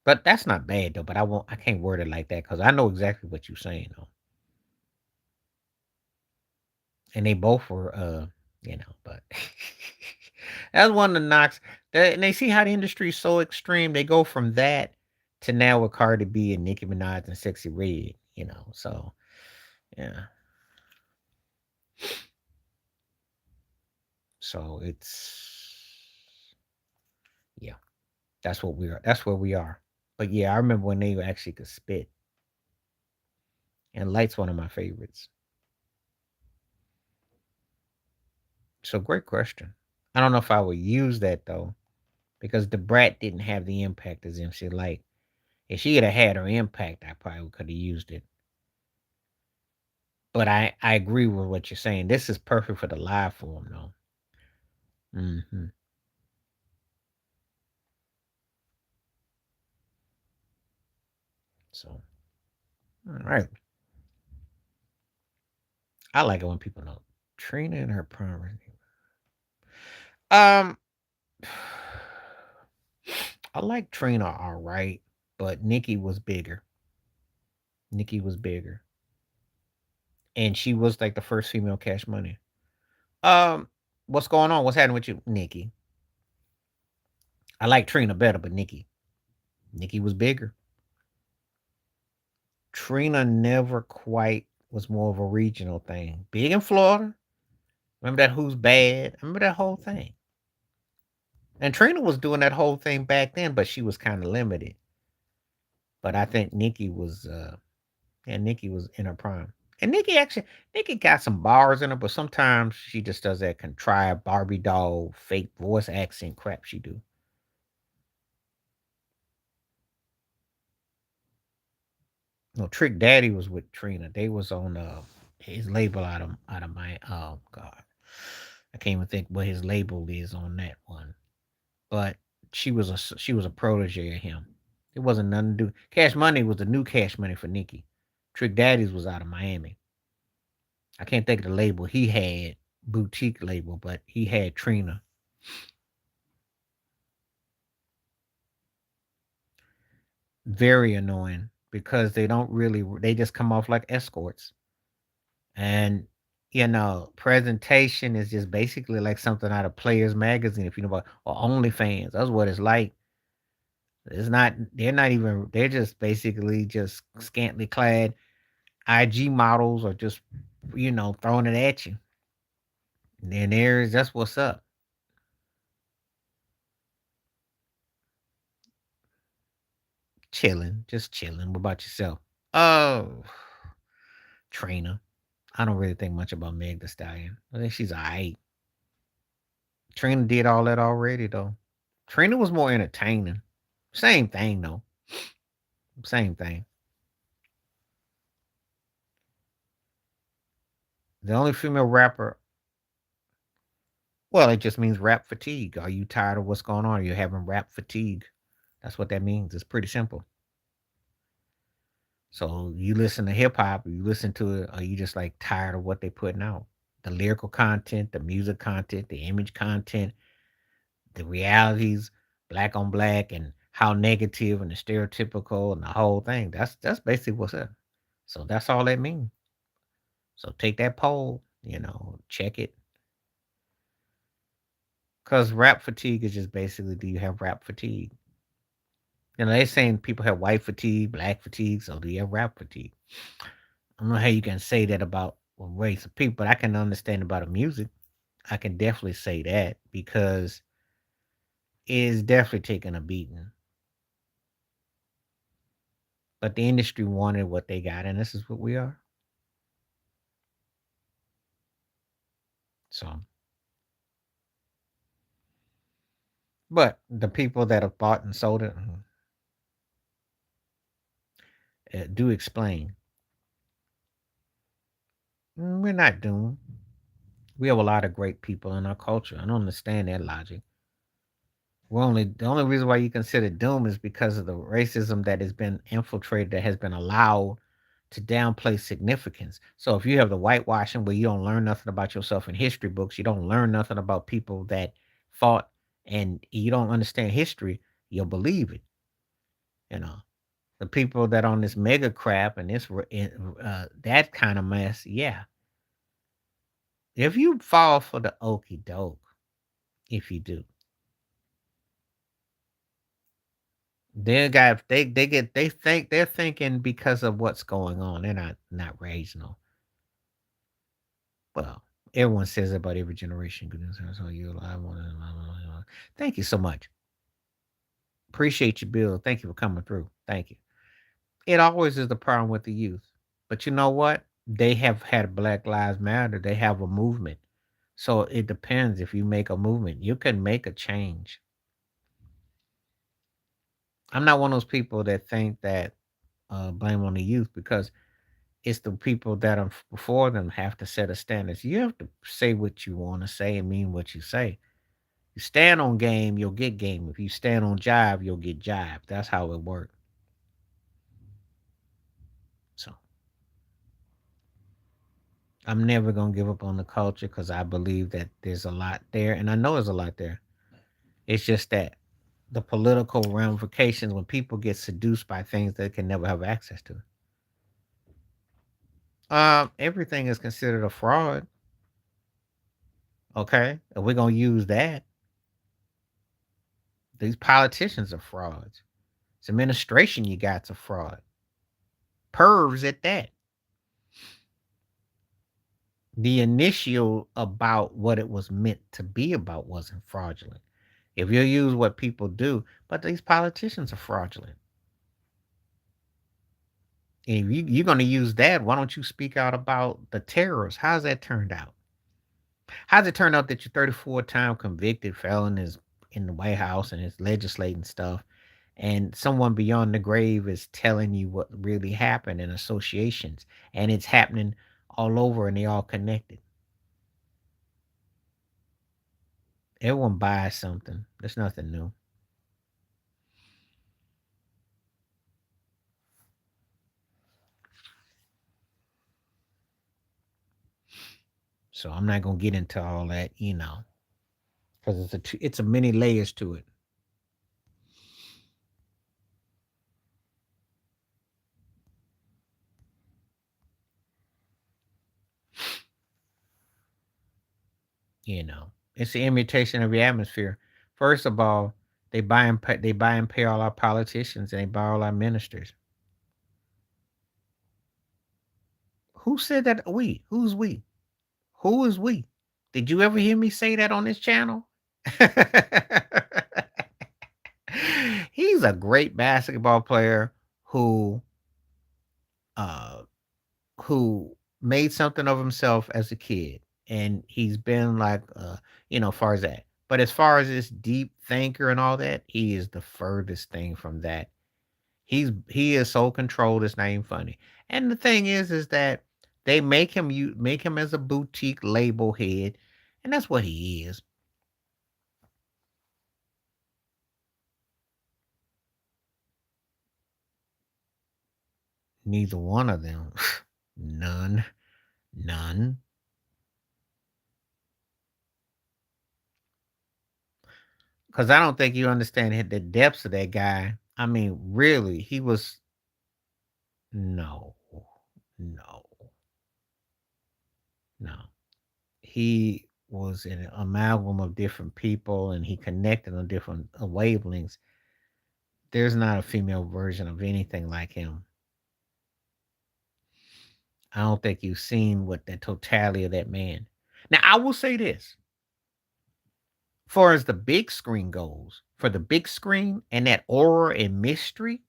But that's not bad though. But I can't word it like that because I know exactly what you're saying though. And they both were, but that's one of the knocks. And they see how the industry is so extreme. They go from that to now with Cardi B and Nicki Minaj and Sexy Red, So yeah, so yeah, that's what we are. That's where we are. But yeah, I remember when they actually could spit. And Light's one of my favorites. So great question. I don't know if I would use that though, because the Brat didn't have the impact as MC Light. If she had her impact, I probably could have used it. But I agree with what you're saying. This is perfect for the live form though. Hmm. So all right. I like it when people know Trina and her prime. Um I like Trina all right, but Nikki was bigger. Nikki was bigger. And she was like the first female Cash Money. Um, what's going on? What's happening with you, Nikki? I like Trina better, but Nikki was bigger. Trina never quite was more of a regional thing. Big in Florida. Remember that Who's Bad? Remember that whole thing. And Trina was doing that whole thing back then, but she was kind of limited. But I think Nikki was in her prime. And Nikki got some bars in her, but sometimes she just does that contrived Barbie doll fake voice accent crap she do. No, Trick Daddy was with Trina. They was on his label out of my oh god. I can't even think what his label is on that one. But she was a protege of him. It wasn't nothing to do. Cash Money was the new Cash Money for Nikki. Trick Daddy's was out of Miami. I can't think of the label he had, boutique label, but he had Trina. Very annoying because they just come off like escorts. And presentation is just basically like something out of Players Magazine, if you know about, or OnlyFans. That's what it's like. It's not. They're not even. They're just basically just scantily clad IG models, or just throwing it at you. And then there's that's what's up. Chilling, just chilling. What about yourself? Oh, Trina. I don't really think much about Meg the Stallion. I think she's alright. Trina did all that already though. Trina was more entertaining. Same thing though. Same thing. The only female rapper, well, it just means rap fatigue. Are you tired of what's going on? Are you having rap fatigue? That's what that means. It's pretty simple. So you listen to hip hop, you listen to it, are you just like tired of what they're putting out? The lyrical content, the music content, the image content, the realities, black on black, and how negative and the stereotypical and the whole thing. That's basically what's up. So that's all that means. So take that poll, check it. Because rap fatigue is just basically, do you have rap fatigue? They're saying people have white fatigue, black fatigue, so do you have rap fatigue? I don't know how you can say that about a race of people, but I can understand about the music. I can definitely say that because it is definitely taking a beating. but the industry wanted what they got, and this is what we are. So, but the people that have bought and sold it do explain. We're not doomed. We have a lot of great people in our culture. I don't understand that logic. We're only the only reason why you consider doom is because of the racism that has been infiltrated, that has been allowed to downplay significance. So if you have the whitewashing where you don't learn nothing about yourself in history books, you don't learn nothing about people that fought, and you don't understand history, you'll believe it. You know, the people that on this mega crap and that kind of mess, yeah. If you fall for the okey doke, if you do, they think they're thinking because of what's going on. They're not rational. Well, everyone says about every generation. Goodness, so you alive. Thank you so much. Appreciate you, Bill. Thank you for coming through. Thank you. It always is the problem with the youth. But you know what? They have had Black Lives Matter. They have a movement. So it depends if you make a movement. You can make a change. I'm not one of those people that think that blame on the youth, because it's the people that are before them have to set a standards. You have to say what you want to say and mean what you say. You stand on game, you'll get game. If you stand on jive, you'll get jive. That's how it works. So I'm never gonna give up on the culture because I believe that there's a lot there, and I know there's a lot there. It's just that the political ramifications, when people get seduced by things they can never have access to. Everything is considered a fraud. Okay, if we're gonna use that, these politicians are frauds. It's administration you got's a fraud. Pervs at that. The initial about what it was meant to be about wasn't fraudulent. If you use what people do, but these politicians are fraudulent. And if you're going to use that, why don't you speak out about the terrorists? How's that turned out? How's it turn out that your 34-time convicted felon is in the White House and is legislating stuff, and someone beyond the grave is telling you what really happened in associations, and it's happening all over and they all connected? Everyone buys something. There's nothing new. So I'm not gonna get into all that, because it's a many layers to it. It's the imitation of the atmosphere. First of all, they buy and pay all our politicians, and they buy all our ministers. Who said that? We? Who's we? Who is we? Did you ever hear me say that on this channel? He's a great basketball player who uh who made something of himself as a kid, and he's been like far as that. But as far as this deep thinker and all that, he is the furthest thing from that. He is so controlled, it's not even funny. And the thing is that they make him as a boutique label head, and that's what he is. Neither one of them. None. None. Because I don't think you understand the depths of that guy. I mean, really, he was no, no, no. He was an amalgam of different people, and he connected on different wavelengths. There's not a female version of anything like him. I don't think you've seen what the totality of that man. Now, I will say this: far as the big screen goes, for the big screen and that aura and mystery,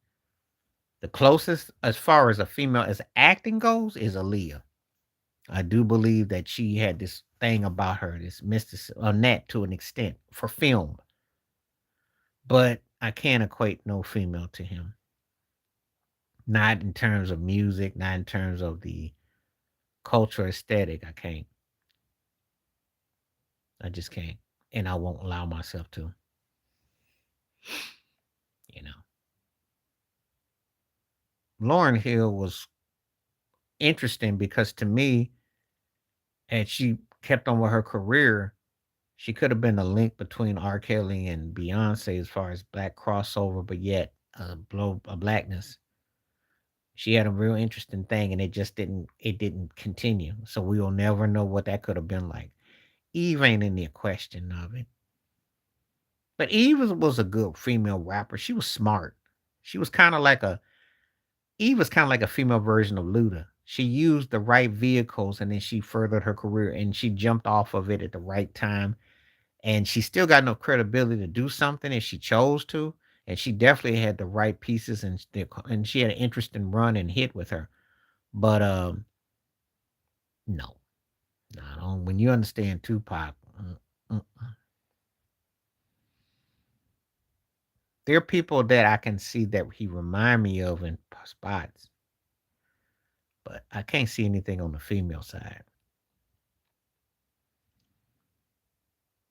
The closest, as far as a female as acting goes, is Aaliyah. I do believe that she had this thing about her, this mystic, a net to an extent for film, but I can't equate no female to him. Not in terms of music, not in terms of the culture aesthetic. I can't. I just can't, and I won't allow myself to. You know, Lauren Hill was interesting because to me, had she kept on with her career, she could have been a link between R. Kelly and Beyonce as far as black crossover, but yet blow a blackness. She had a real interesting thing, and it didn't continue. So we will never know what that could have been like. Eve ain't in the question of it. But Eve was a good female rapper. She was smart. She was kind of like a Eve was kind of like a female version of Luda. She used the right vehicles and then she furthered her career and she jumped off of it at the right time. And she still got no credibility to do something if she chose to. And she definitely had the right pieces and she had an interesting run and hit with her. But no, no, when you understand Tupac, there are people that I can see that he remind me of in spots, but I can't see anything on the female side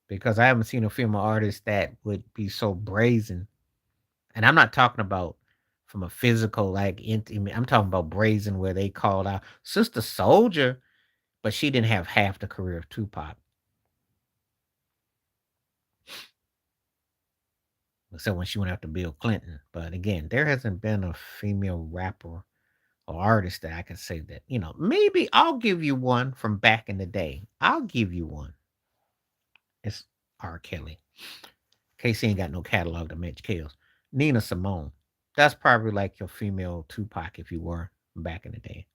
because I haven't seen a female artist that would be so brazen. And I'm not talking about from a physical, like intimate. I'm talking about brazen, where they called out Sister Soldier, but she didn't have half the career of Tupac, except when she went after Bill Clinton. But again, there hasn't been a female rapper or artist that I can say that, maybe I'll give you one from back in the day. I'll give you one. It's R. Kelly. Casey ain't got no catalog to match Kale's. Nina Simone. That's probably like your female Tupac if you were back in the day.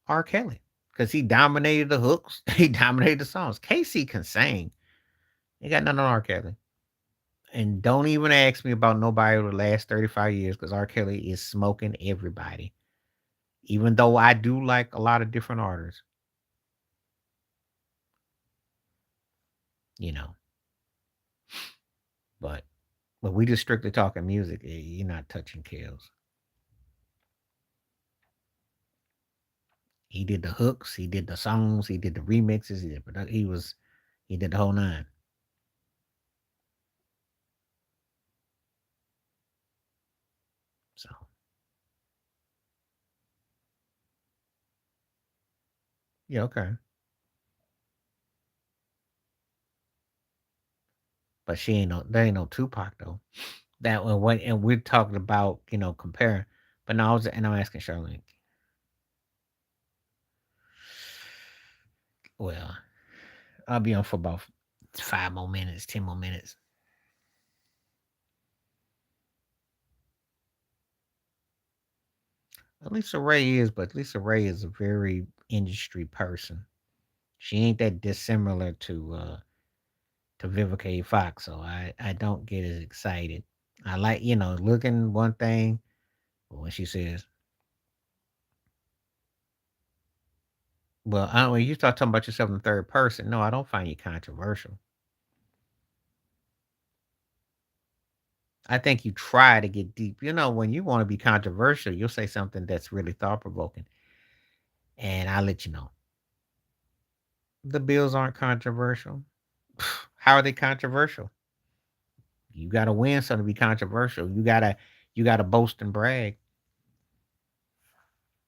R. Kelly. Because he dominated the hooks. He dominated the songs. Casey can sing. He got nothing on R. Kelly. And don't even ask me about nobody over the last 35 years because R. Kelly is smoking everybody. Even though I do like a lot of different artists, you know. But we just strictly talking music, you're not touching Kales. He did the hooks, he did the songs, he did the remixes, he did the whole nine. So yeah, okay. But she ain't no there ain't no Tupac though. That one what and we're talking about, compare. But no, I'm asking Charlene. Well, I'll be on for about 5 more minutes, 10 more minutes. Lisa Ray is, but Lisa Ray is a very industry person. She ain't that dissimilar to Vivica A. Fox, so I don't get as excited. I like, looking one thing, but when she says, well, I don't when you start talking about yourself in the third person, no, I don't find you controversial. I think you try to get deep. When you want to be controversial, you'll say something that's really thought provoking, and I'll let you know. The bills aren't controversial. How are they controversial? You gotta win something to be controversial. You gotta boast and brag.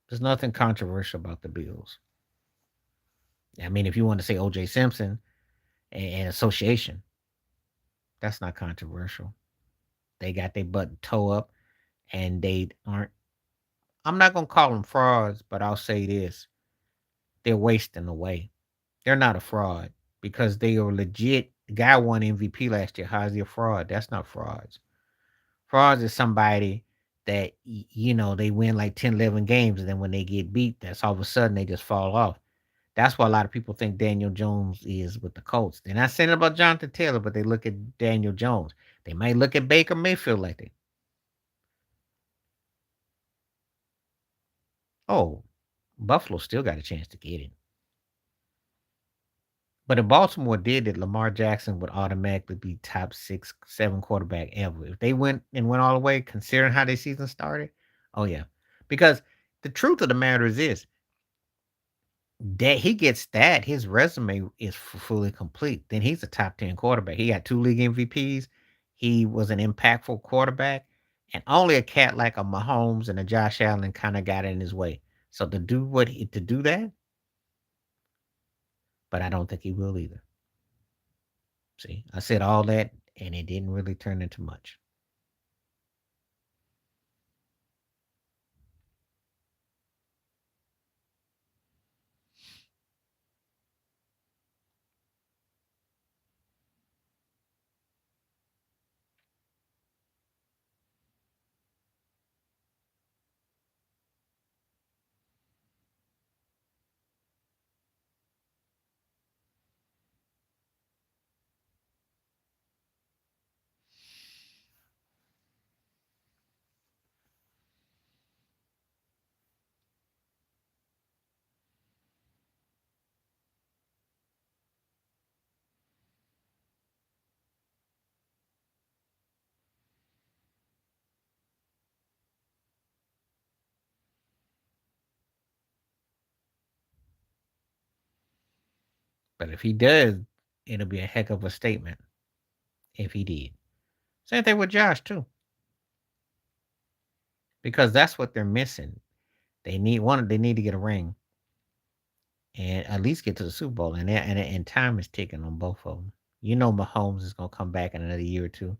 There's nothing controversial about the bills. I mean, if you want to say OJ Simpson and association, that's not controversial. They got their butt toe up and they aren't, I'm not going to call them frauds, but I'll say this. They're wasting away. They're not a fraud because they are legit. The guy won MVP last year. How's he a fraud? That's not frauds. Frauds is somebody that, they win like 10, 11 games. And then when they get beat, that's all of a sudden they just fall off. That's why a lot of people think Daniel Jones is with the Colts. They're not saying about Jonathan Taylor, but they look at Daniel Jones. They might look at Baker Mayfield like that. Oh, Buffalo still got a chance to get it. But if Baltimore did it, Lamar Jackson would automatically be top 6, 7 quarterback ever. If they went all the way, considering how their season started, oh yeah. Because the truth of the matter is this, that he gets that, his resume is fully complete. Then he's a top 10 quarterback. He got 2 league MVPs. He was an impactful quarterback. And only a cat like a Mahomes and a Josh Allen kind of got in his way. So to do that, but I don't think he will either. See, I said all that and it didn't really turn into much. But if he does, it'll be a heck of a statement if he did. Same thing with Josh too, because that's what they're missing. They need to get a ring and at least get to the Super Bowl, and time is ticking on both of them. You know, Mahomes is gonna come back in another year or two.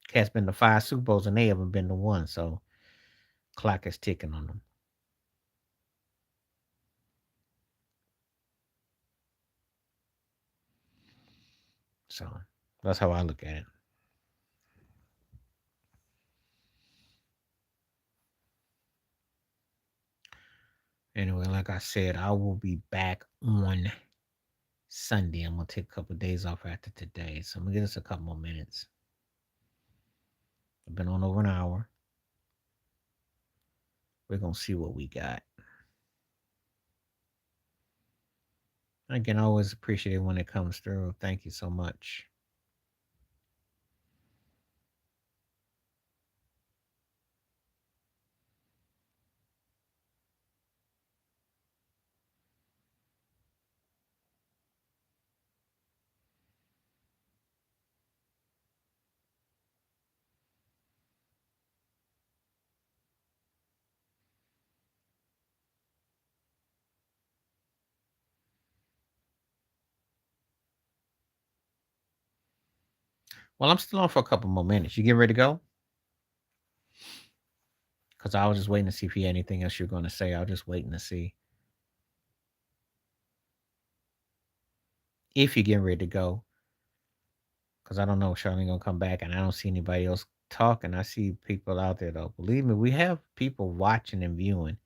Cat's been to 5 Super Bowls and they haven't been to one, so clock is ticking on them. So that's how I look at it. Anyway, like I said, I will be back on Sunday. I'm gonna take a couple of days off after today, so I'm gonna give us a couple more minutes. I've been on over an hour. We're gonna see what we got. Again, I always appreciate it when it comes through. Thank you so much. Well, I'm still on for a couple more minutes. You get ready to go? Because I was just waiting to see if you had anything else you're going to say. I was just waiting to see if you're getting ready to go. Because I don't know if Charlene going to come back, and I don't see anybody else talking. I see people out there, though. Believe me, we have people watching and viewing.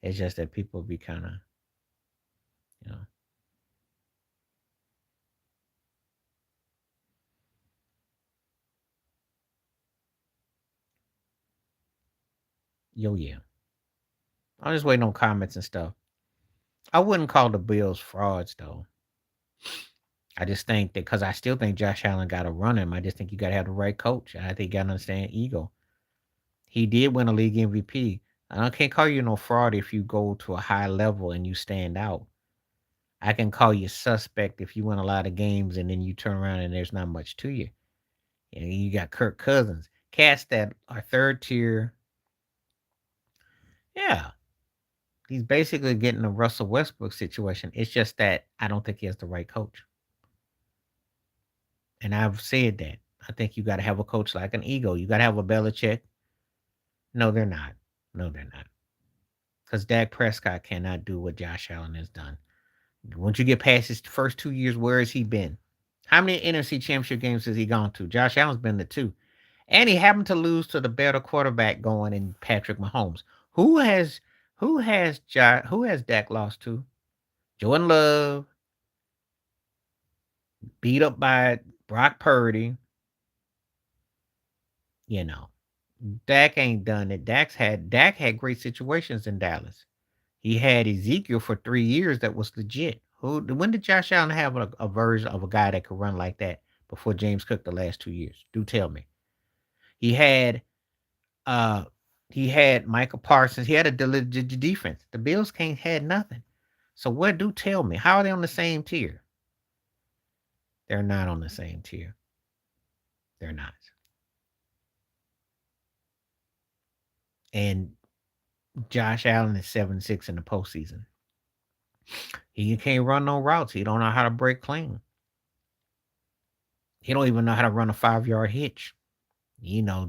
It's just that people be kind of, you know, yo, yeah. I'm just waiting on comments and stuff. I wouldn't call the Bills frauds, though. I just think that because I still think Josh Allen got to run him. I just think you got to have the right coach. I think you got to understand ego. He did win a league MVP. I can't call you no fraud if you go to a high level and you stand out. I can call you suspect if you win a lot of games and then you turn around and there's not much to you. You got Kirk Cousins, cats that are third tier. Yeah, he's basically getting a Russell Westbrook situation. It's just that I don't think he has the right coach. And I've said that. I think you got to have a coach like an ego. You got to have a Belichick. No, they're not. No, they're not. Because Dak Prescott cannot do what Josh Allen has done. Once you get past his first 2 years, where has he been? How many NFC championship games has he gone to? Josh Allen's been to two. And he happened to lose to the better quarterback going in Patrick Mahomes. Who has who has Dak lost to? Jordan Love, beat up by Brock Purdy, you know. Dak ain't done it. Dak had great situations in Dallas. He had Ezekiel for 3 years that was legit. When did Josh Allen have a version of a guy that could run like that before James Cook the last 2 years? Do tell me. He had uh he had Michael Parsons. He had a defense. The Bills can't had nothing. So what do tell me? How are they on the same tier? They're not on the same tier. They're not. And Josh Allen is 7-6 in the postseason. He can't run no routes. He don't know how to break clean. He don't even know how to run a 5-yard hitch.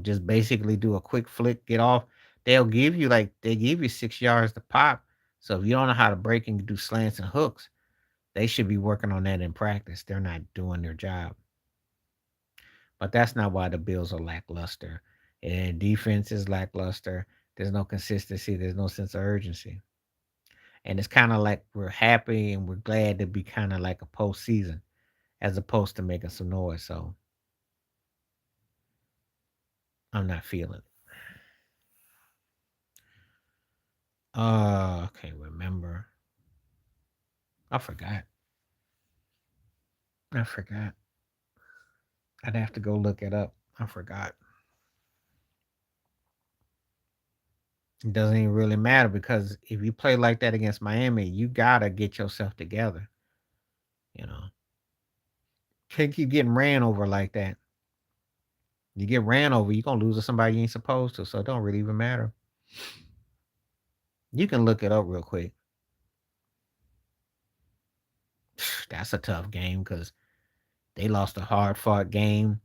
Just basically do a quick flick, get off. They give you 6 yards to pop. So if you don't know how to break and do slants and hooks, they should be working on that in practice. They're not doing their job. But that's not why the Bills are lackluster. And defense is lackluster. There's no consistency. There's no sense of urgency. And it's kind of like we're happy and we're glad to be kind of like a postseason as opposed to making some noise. So I'm not feeling it. I can't remember. I forgot. I forgot. I'd have to go look it up. I forgot. It doesn't even really matter because if you play like that against Miami, you gotta get yourself together. You know, can't keep getting ran over like that. You get ran over, you're gonna lose to somebody you ain't supposed to. So it don't really even matter. You can look it up real quick. That's a tough game because they lost a hard fought game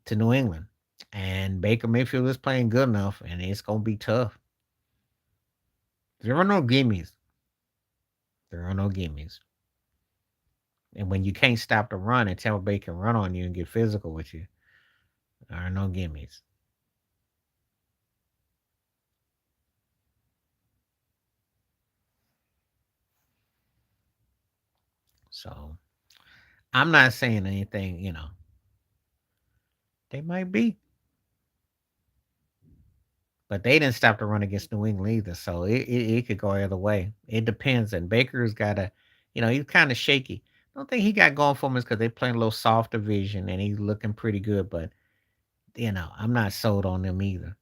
to New England. And Baker Mayfield is playing good enough, and it's gonna be tough. There are no gimmies. There are no gimmies. And when you can't stop the run and Tampa Bay can run on you and get physical with you, there are no gimmies. So I'm not saying anything. They might be, but they didn't stop the run against New England either. So it could go either way. It depends. And Baker's got he's kind of shaky. The only thing he got going for him is because they're playing a little soft division and he's looking pretty good. But, I'm not sold on them either.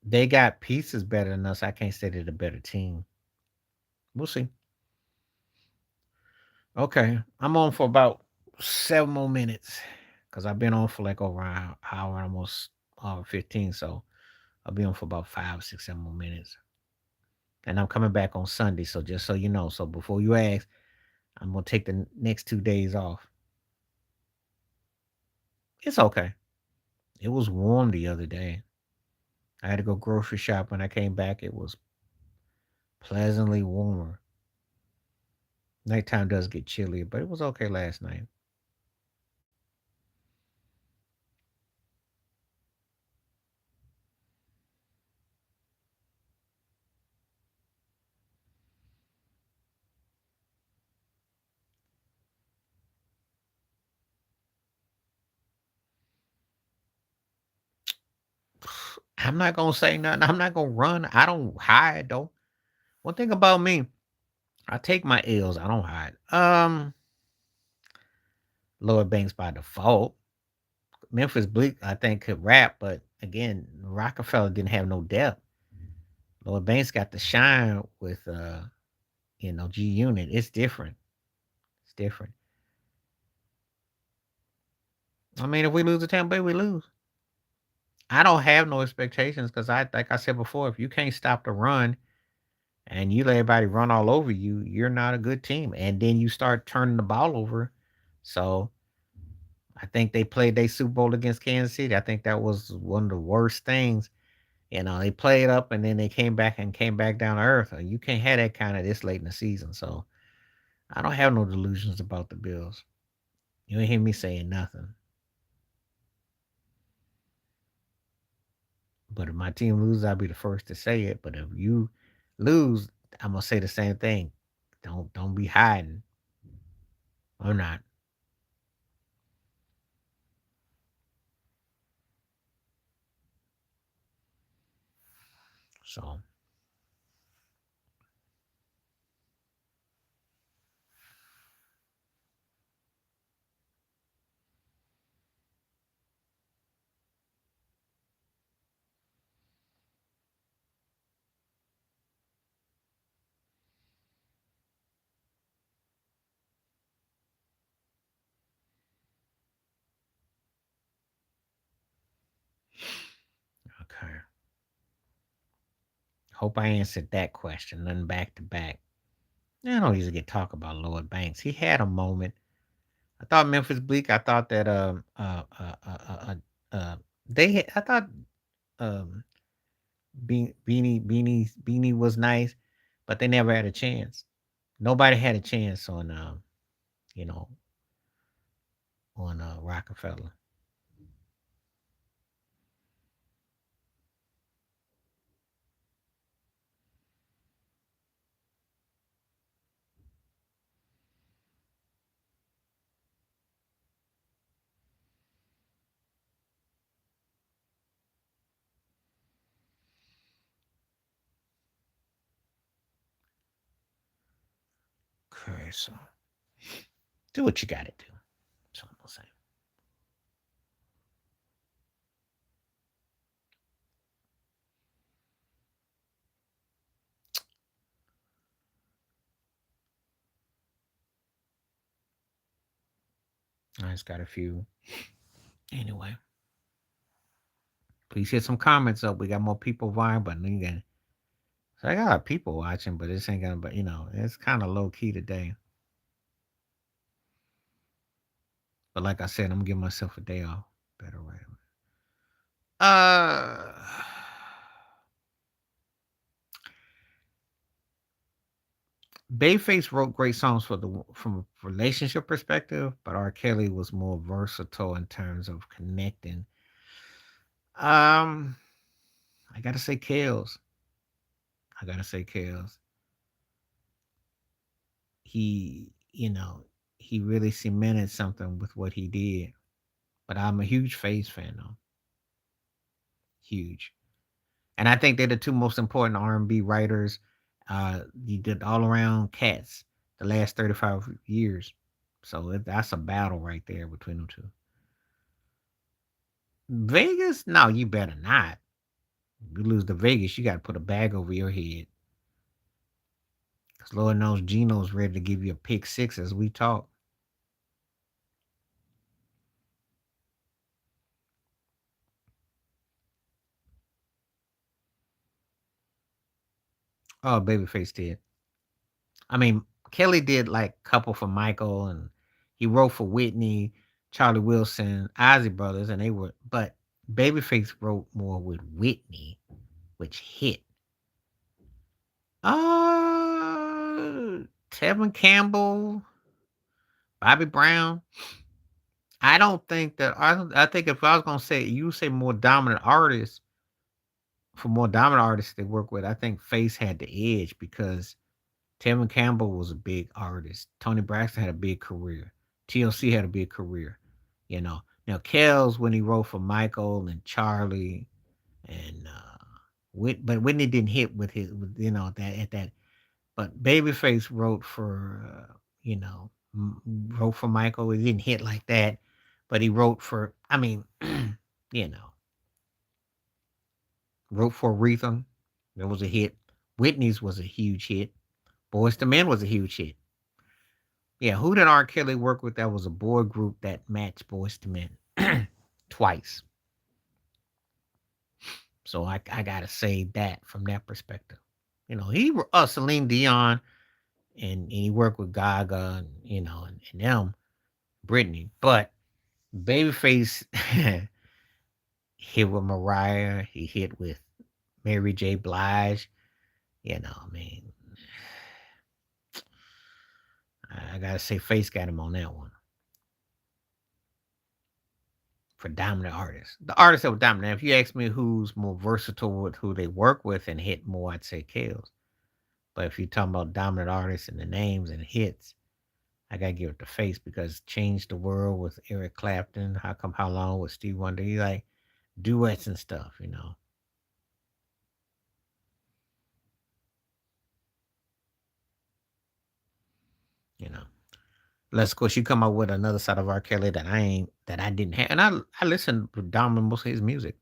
They got pieces better than us. I can't say they're the better team. We'll see. Okay. I'm on for about 7 more minutes because I've been on for like over an hour, almost 15. So I'll be on for about 5, 6, 7 more minutes. And I'm coming back on Sunday. So just so you know. So before you ask, I'm going to take the next 2 days off. It's okay. It was warm the other day. I had to go grocery shop when I came back. It was pleasantly warmer. Nighttime does get chillier, but it was okay last night. I'm not gonna say nothing. I'm not gonna run. I don't hide though. One thing about me, I take my L's. I don't hide. Lloyd Banks by default. Memphis Bleak, I think, could rap, but again, Rockefeller didn't have no depth. Lloyd Banks got the shine with G Unit. It's different. It's different. I mean, if we lose to Tampa Bay, we lose. I don't have no expectations because like I said before, if you can't stop the run and you let everybody run all over you, you're not a good team. And then you start turning the ball over. So I think they played their Super Bowl against Kansas City. I think that was one of the worst things. They played up and then they came back down to earth. You can't have that kind of this late in the season. So I don't have no delusions about the Bills. You ain't hear me saying nothing. But if my team loses, I'll be the first to say it. But if you lose, I'm gonna say the same thing. Don't be hiding. I'm not. So okay. Hope I answered that question. Nothing back to back. I don't usually get talk about Lloyd Banks. He had a moment. I thought Memphis Bleak. I thought that they had, I thought um Beanie was nice, but they never had a chance. Nobody had a chance on you know on Rockefeller. Okay, so do what you got to do. That's what I'm gonna say. I just got a few. Anyway, please hit some comments up. We got more people vying, but again, so I got people watching, but this ain't gonna. But it's kind of low key today. But like I said, I'm gonna give myself a day off. Better way. Uh, Bayface wrote great songs from a relationship perspective, but R. Kelly was more versatile in terms of connecting. Um, I gotta say, Kales. I gotta say, Kales. He really cemented something with what he did. But I'm a huge Faze fan, though. Huge. And I think they're the two most important R&B writers. He did all around cats the last 35 years. So that's a battle right there between them two. Vegas? No, you better not. You lose to Vegas, you got to put a bag over your head. Because Lord knows Gino's ready to give you a pick six as we talk. Oh, Babyface did. I mean, Kelly did like couple for Michael, and he wrote for Whitney, Charlie Wilson, Ozzy Brothers, and they were. But Babyface wrote more with Whitney, which hit. Tevin Campbell, Bobby Brown. I don't think that. I think if I was gonna say, you say more dominant artists, for more dominant artists they work with, I think Face had the edge because Tevin Campbell was a big artist. Tony Braxton had a big career. TLC had a big career. Now Kells, when he wrote for Michael and Charlie and but Whitney didn't hit with his that at that. But Babyface wrote for wrote for Michael. He didn't hit like that, but he wrote for. I mean, you know, wrote for Aretha. That was a hit. Whitney's was a huge hit. Boys to Men was a huge hit. Yeah, who did R. Kelly work with that was a boy group that matched Boys to Men twice? So I gotta say that from that perspective. He Celine Dion and he worked with Gaga and and them, Britney. But Babyface hit with Mariah, he hit with Mary J. Blige. I mean, I gotta say Face got him on that one. For dominant artists. The artists that were dominant. If you ask me who's more versatile with who they work with and hit more, I'd say Kales. But if you're talking about dominant artists and the names and hits, I gotta give it to Face because Changed the World with Eric Clapton. How long with Steve Wonder? He like duets and stuff. You know, unless of course you come up with another side of R. Kelly that I didn't have, and I listened to predominantly most of his music.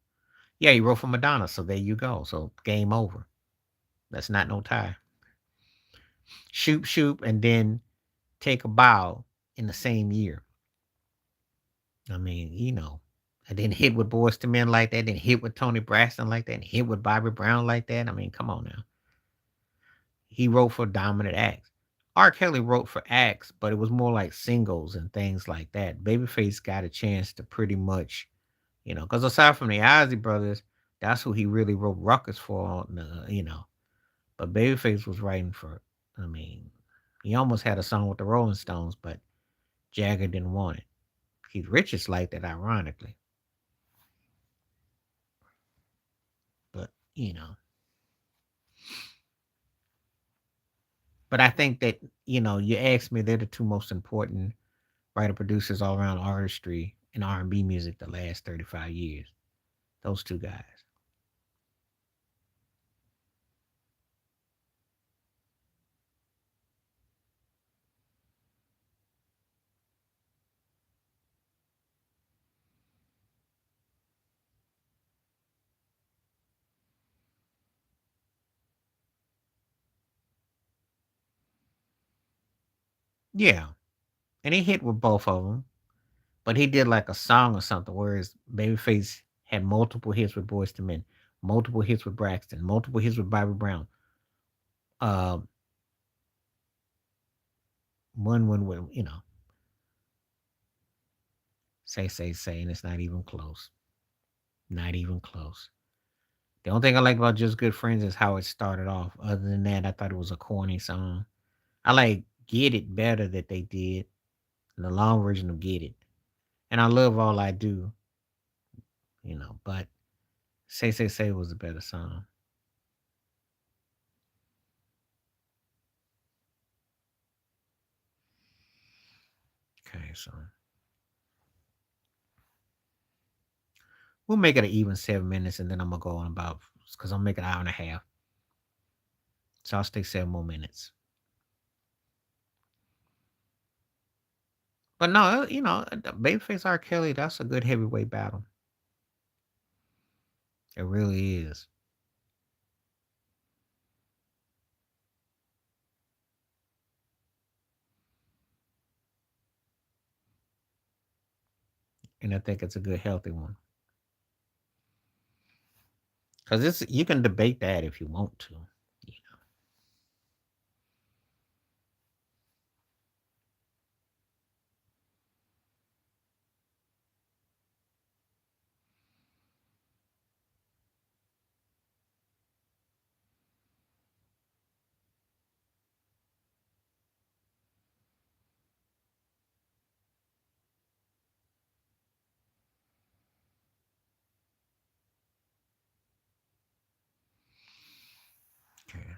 Yeah, he wrote for Madonna, so there you go. So game over. That's not no tie. Shoop shoop, and then take a bow in the same year. I mean, and then hit with Boys to Men like that, then hit with Tony Braxton like that, and hit with Bobby Brown like that. I mean, come on now. He wrote for dominant acts. R. Kelly wrote for acts, but it was more like singles and things like that. Babyface got a chance to pretty much, because aside from the Ozzy brothers, that's who he really wrote Ruckus for. But Babyface was writing for. I mean, he almost had a song with the Rolling Stones, but Jagger didn't want it. Keith Richards liked it, ironically. But but I think that you asked me, they're the two most important writer producers all around artistry and R&B music the last 35 years. Those two guys. Yeah, and he hit with both of them, but he did like a song or something. Whereas Babyface had multiple hits with Boys to Men, multiple hits with Braxton, multiple hits with Bobby Brown. Uh, one, say, and it's not even close. Not even close. The only thing I like about Just Good Friends is how it started off. Other than that, I thought it was a corny song. I like Get It better that they did, the long version of Get It. And I love All I Do, but Say was a better song. Okay, so we'll make it an even 7 minutes and then I'm gonna go on about because I'm making an hour and a half. So I'll stay 7 more minutes. But no, the Babyface R. Kelly, that's a good heavyweight battle. It really is. And I think it's a good healthy one. Because it's you can debate that if you want to. Yeah. Okay.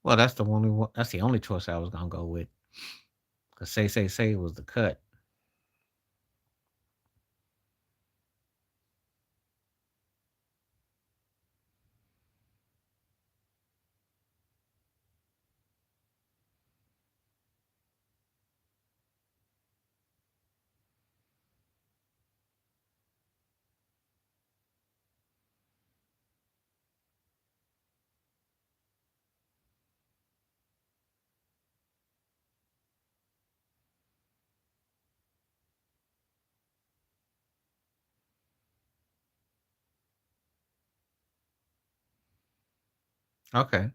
Well, that's the only one. That's the only choice I was gonna go with. Cause say was the cut. Okay,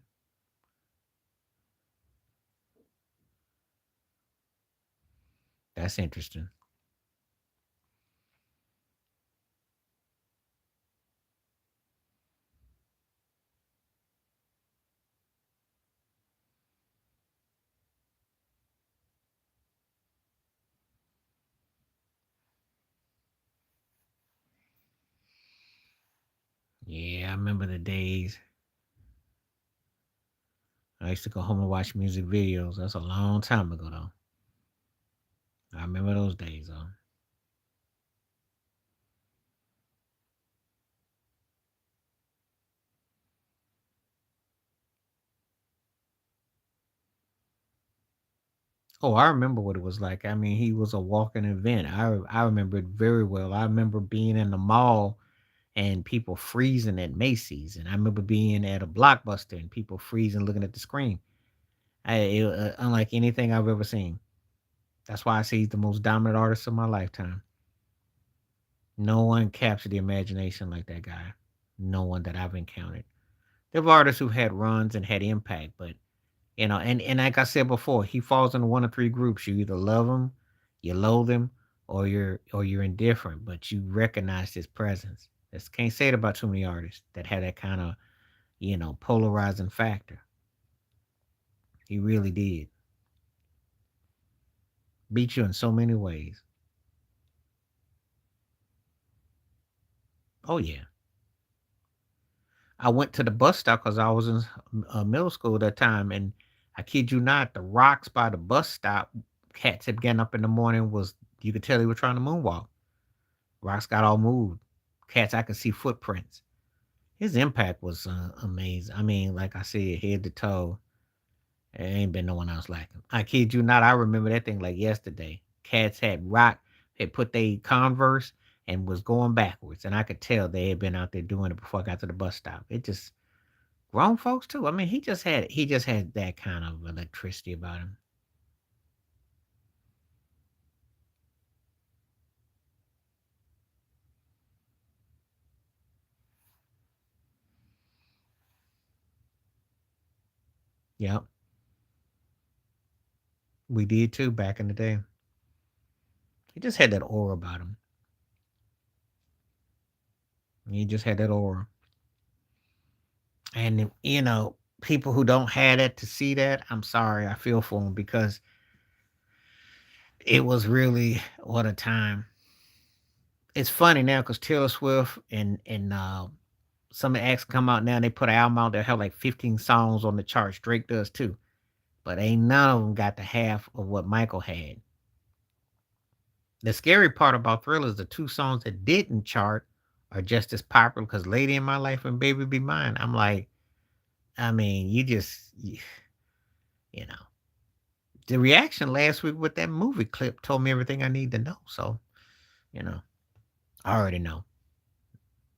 that's interesting. Yeah, I remember the days. I used to go home and watch music videos. That's a long time ago, though. I remember those days, though. Oh, I remember what it was like. I mean, he was a walking event. I remember it very well. I remember being in the mall and people freezing at Macy's, and I remember being at a Blockbuster and people freezing looking at the screen. Unlike anything I've ever seen. That's why I say he's the most dominant artist of my lifetime. No one captured the imagination like that guy. No one that I've encountered. There were artists who had runs and had impact, but and like I said before, he falls into one of three groups. You either love him, you loathe him, or you're indifferent, but you recognize his presence. Just can't say it about too many artists that had that kind of polarizing factor. He really did beat you in so many ways. Oh yeah, I went to the bus stop because I was in middle school at that time, and I kid you not, the rocks by the bus stop, cats had getting up in the morning was you could tell they were trying to moonwalk. Rocks got all moved. Cats, I could see footprints. His impact was amazing. I mean, like I said, head to toe, there ain't been no one else like him. I kid you not, I remember that thing like yesterday. Cats had put they Converse and was going backwards, and I could tell they had been out there doing it before I got to the bus stop. It just grown folks too. I mean, he just had that kind of electricity about him. Yep, we did too back in the day. He just had that aura about him. He just had that aura. And people who don't have that to see that, I'm sorry, I feel for them because it was really what a time. It's funny now because Taylor Swift and some of the acts come out now and they put an album out that have like 15 songs on the charts. Drake does too, but ain't none of them got the half of what Michael had. The scary part about Thriller is the two songs that didn't chart are just as popular because Lady in My Life and Baby Be Mine. I'm like, I mean, you know, the reaction last week with that movie clip told me everything I need to know. So, you know, I already know.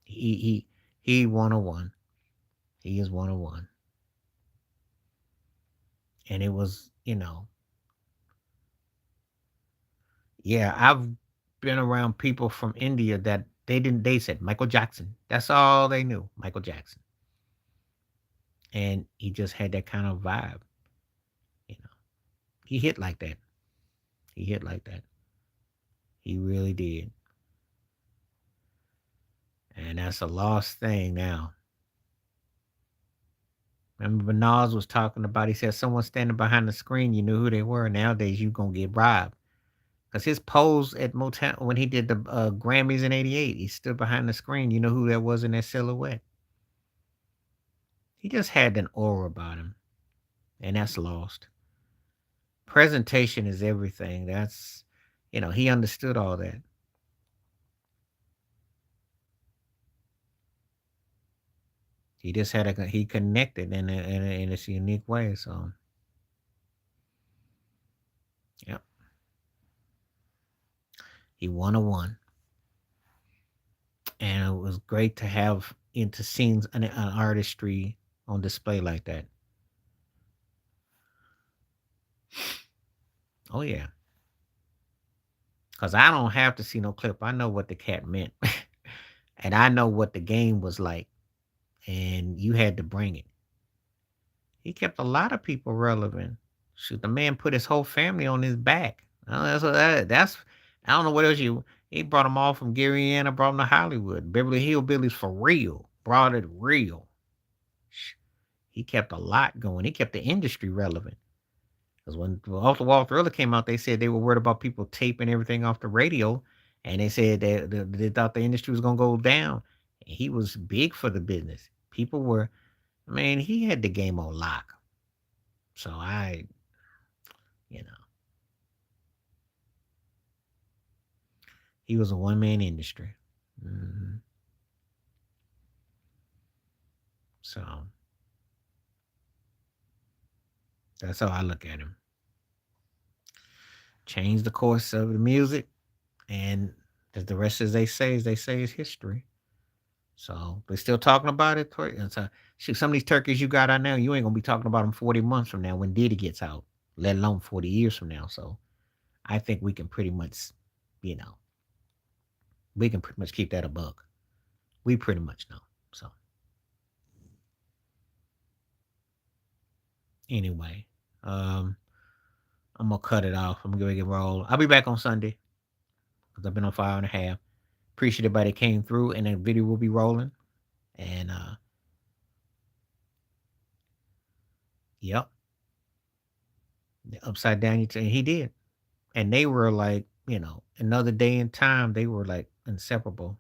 He 101. He is 101. And it was, yeah, I've been around people from India that they said Michael Jackson. That's all they knew, Michael Jackson. And he just had that kind of vibe, you know. He hit like that. He hit like that. He really did. And that's a lost thing now. Remember Nas was talking about, he said someone standing behind the screen, you knew who they were. Nowadays, you going to get robbed. Because his pose at Motown, when he did the Grammys in '88, he stood behind the screen. You know who that was in that silhouette. He just had an aura about him, and that's lost. Presentation is everything. He understood all that. He just he connected in this unique way. So, yeah, he won a one. And it was great to have into scenes an artistry on display like that. Oh yeah, because I don't have to see no clip. I know what the cat meant, and I know what the game was like, and you had to bring it. He kept a lot of people relevant. Shoot, the man put his whole family on his back. That's I don't know what else you. He brought them all from Gary, brought them to Hollywood. Beverly Hillbillies for real. Brought it real. Sh- He kept a lot going. He kept the industry relevant. Because when Off the Wall Thriller came out, they said they were worried about people taping everything off the radio, and they said that they thought the industry was gonna go down. And he was big for the business. People were, man, he had the game on lock. So you know, he was a one man industry. hmm So that's how I look at him. Change the course of the music, and the rest, as they say, is history. So they're still talking about it. And so, shoot, some of these turkeys you got out now, you ain't gonna be talking about them 40 months from now when Diddy gets out, let alone 40 years from now. So I think we can pretty much, you know, we can pretty much keep that a buck. We pretty much know. So anyway, um, I'm gonna cut it off. I'm gonna get roll. I'll be back on Sunday because I've been on 5 and a half. Appreciate everybody that came through, and that video will be rolling. And yep, the upside down. He did, and they were like, another day and time. They were like inseparable.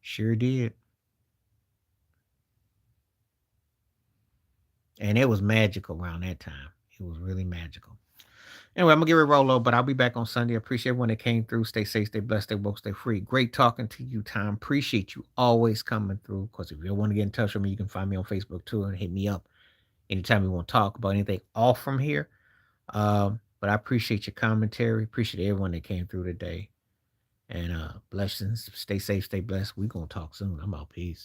Sure did, and it was magical around that time. It was really magical. Anyway, I'm gonna give it a roll up, but I'll be back on Sunday. I appreciate everyone that came through. Stay safe, stay blessed, stay woke, stay free. Great talking to you, Tom. Appreciate you always coming through. Because if you want to get in touch with me, you can find me on Facebook too and hit me up anytime you want to talk about anything off from here. But I appreciate your commentary. Appreciate everyone that came through today. And blessings. Stay safe, stay blessed. We gonna talk soon. I'm out. Peace.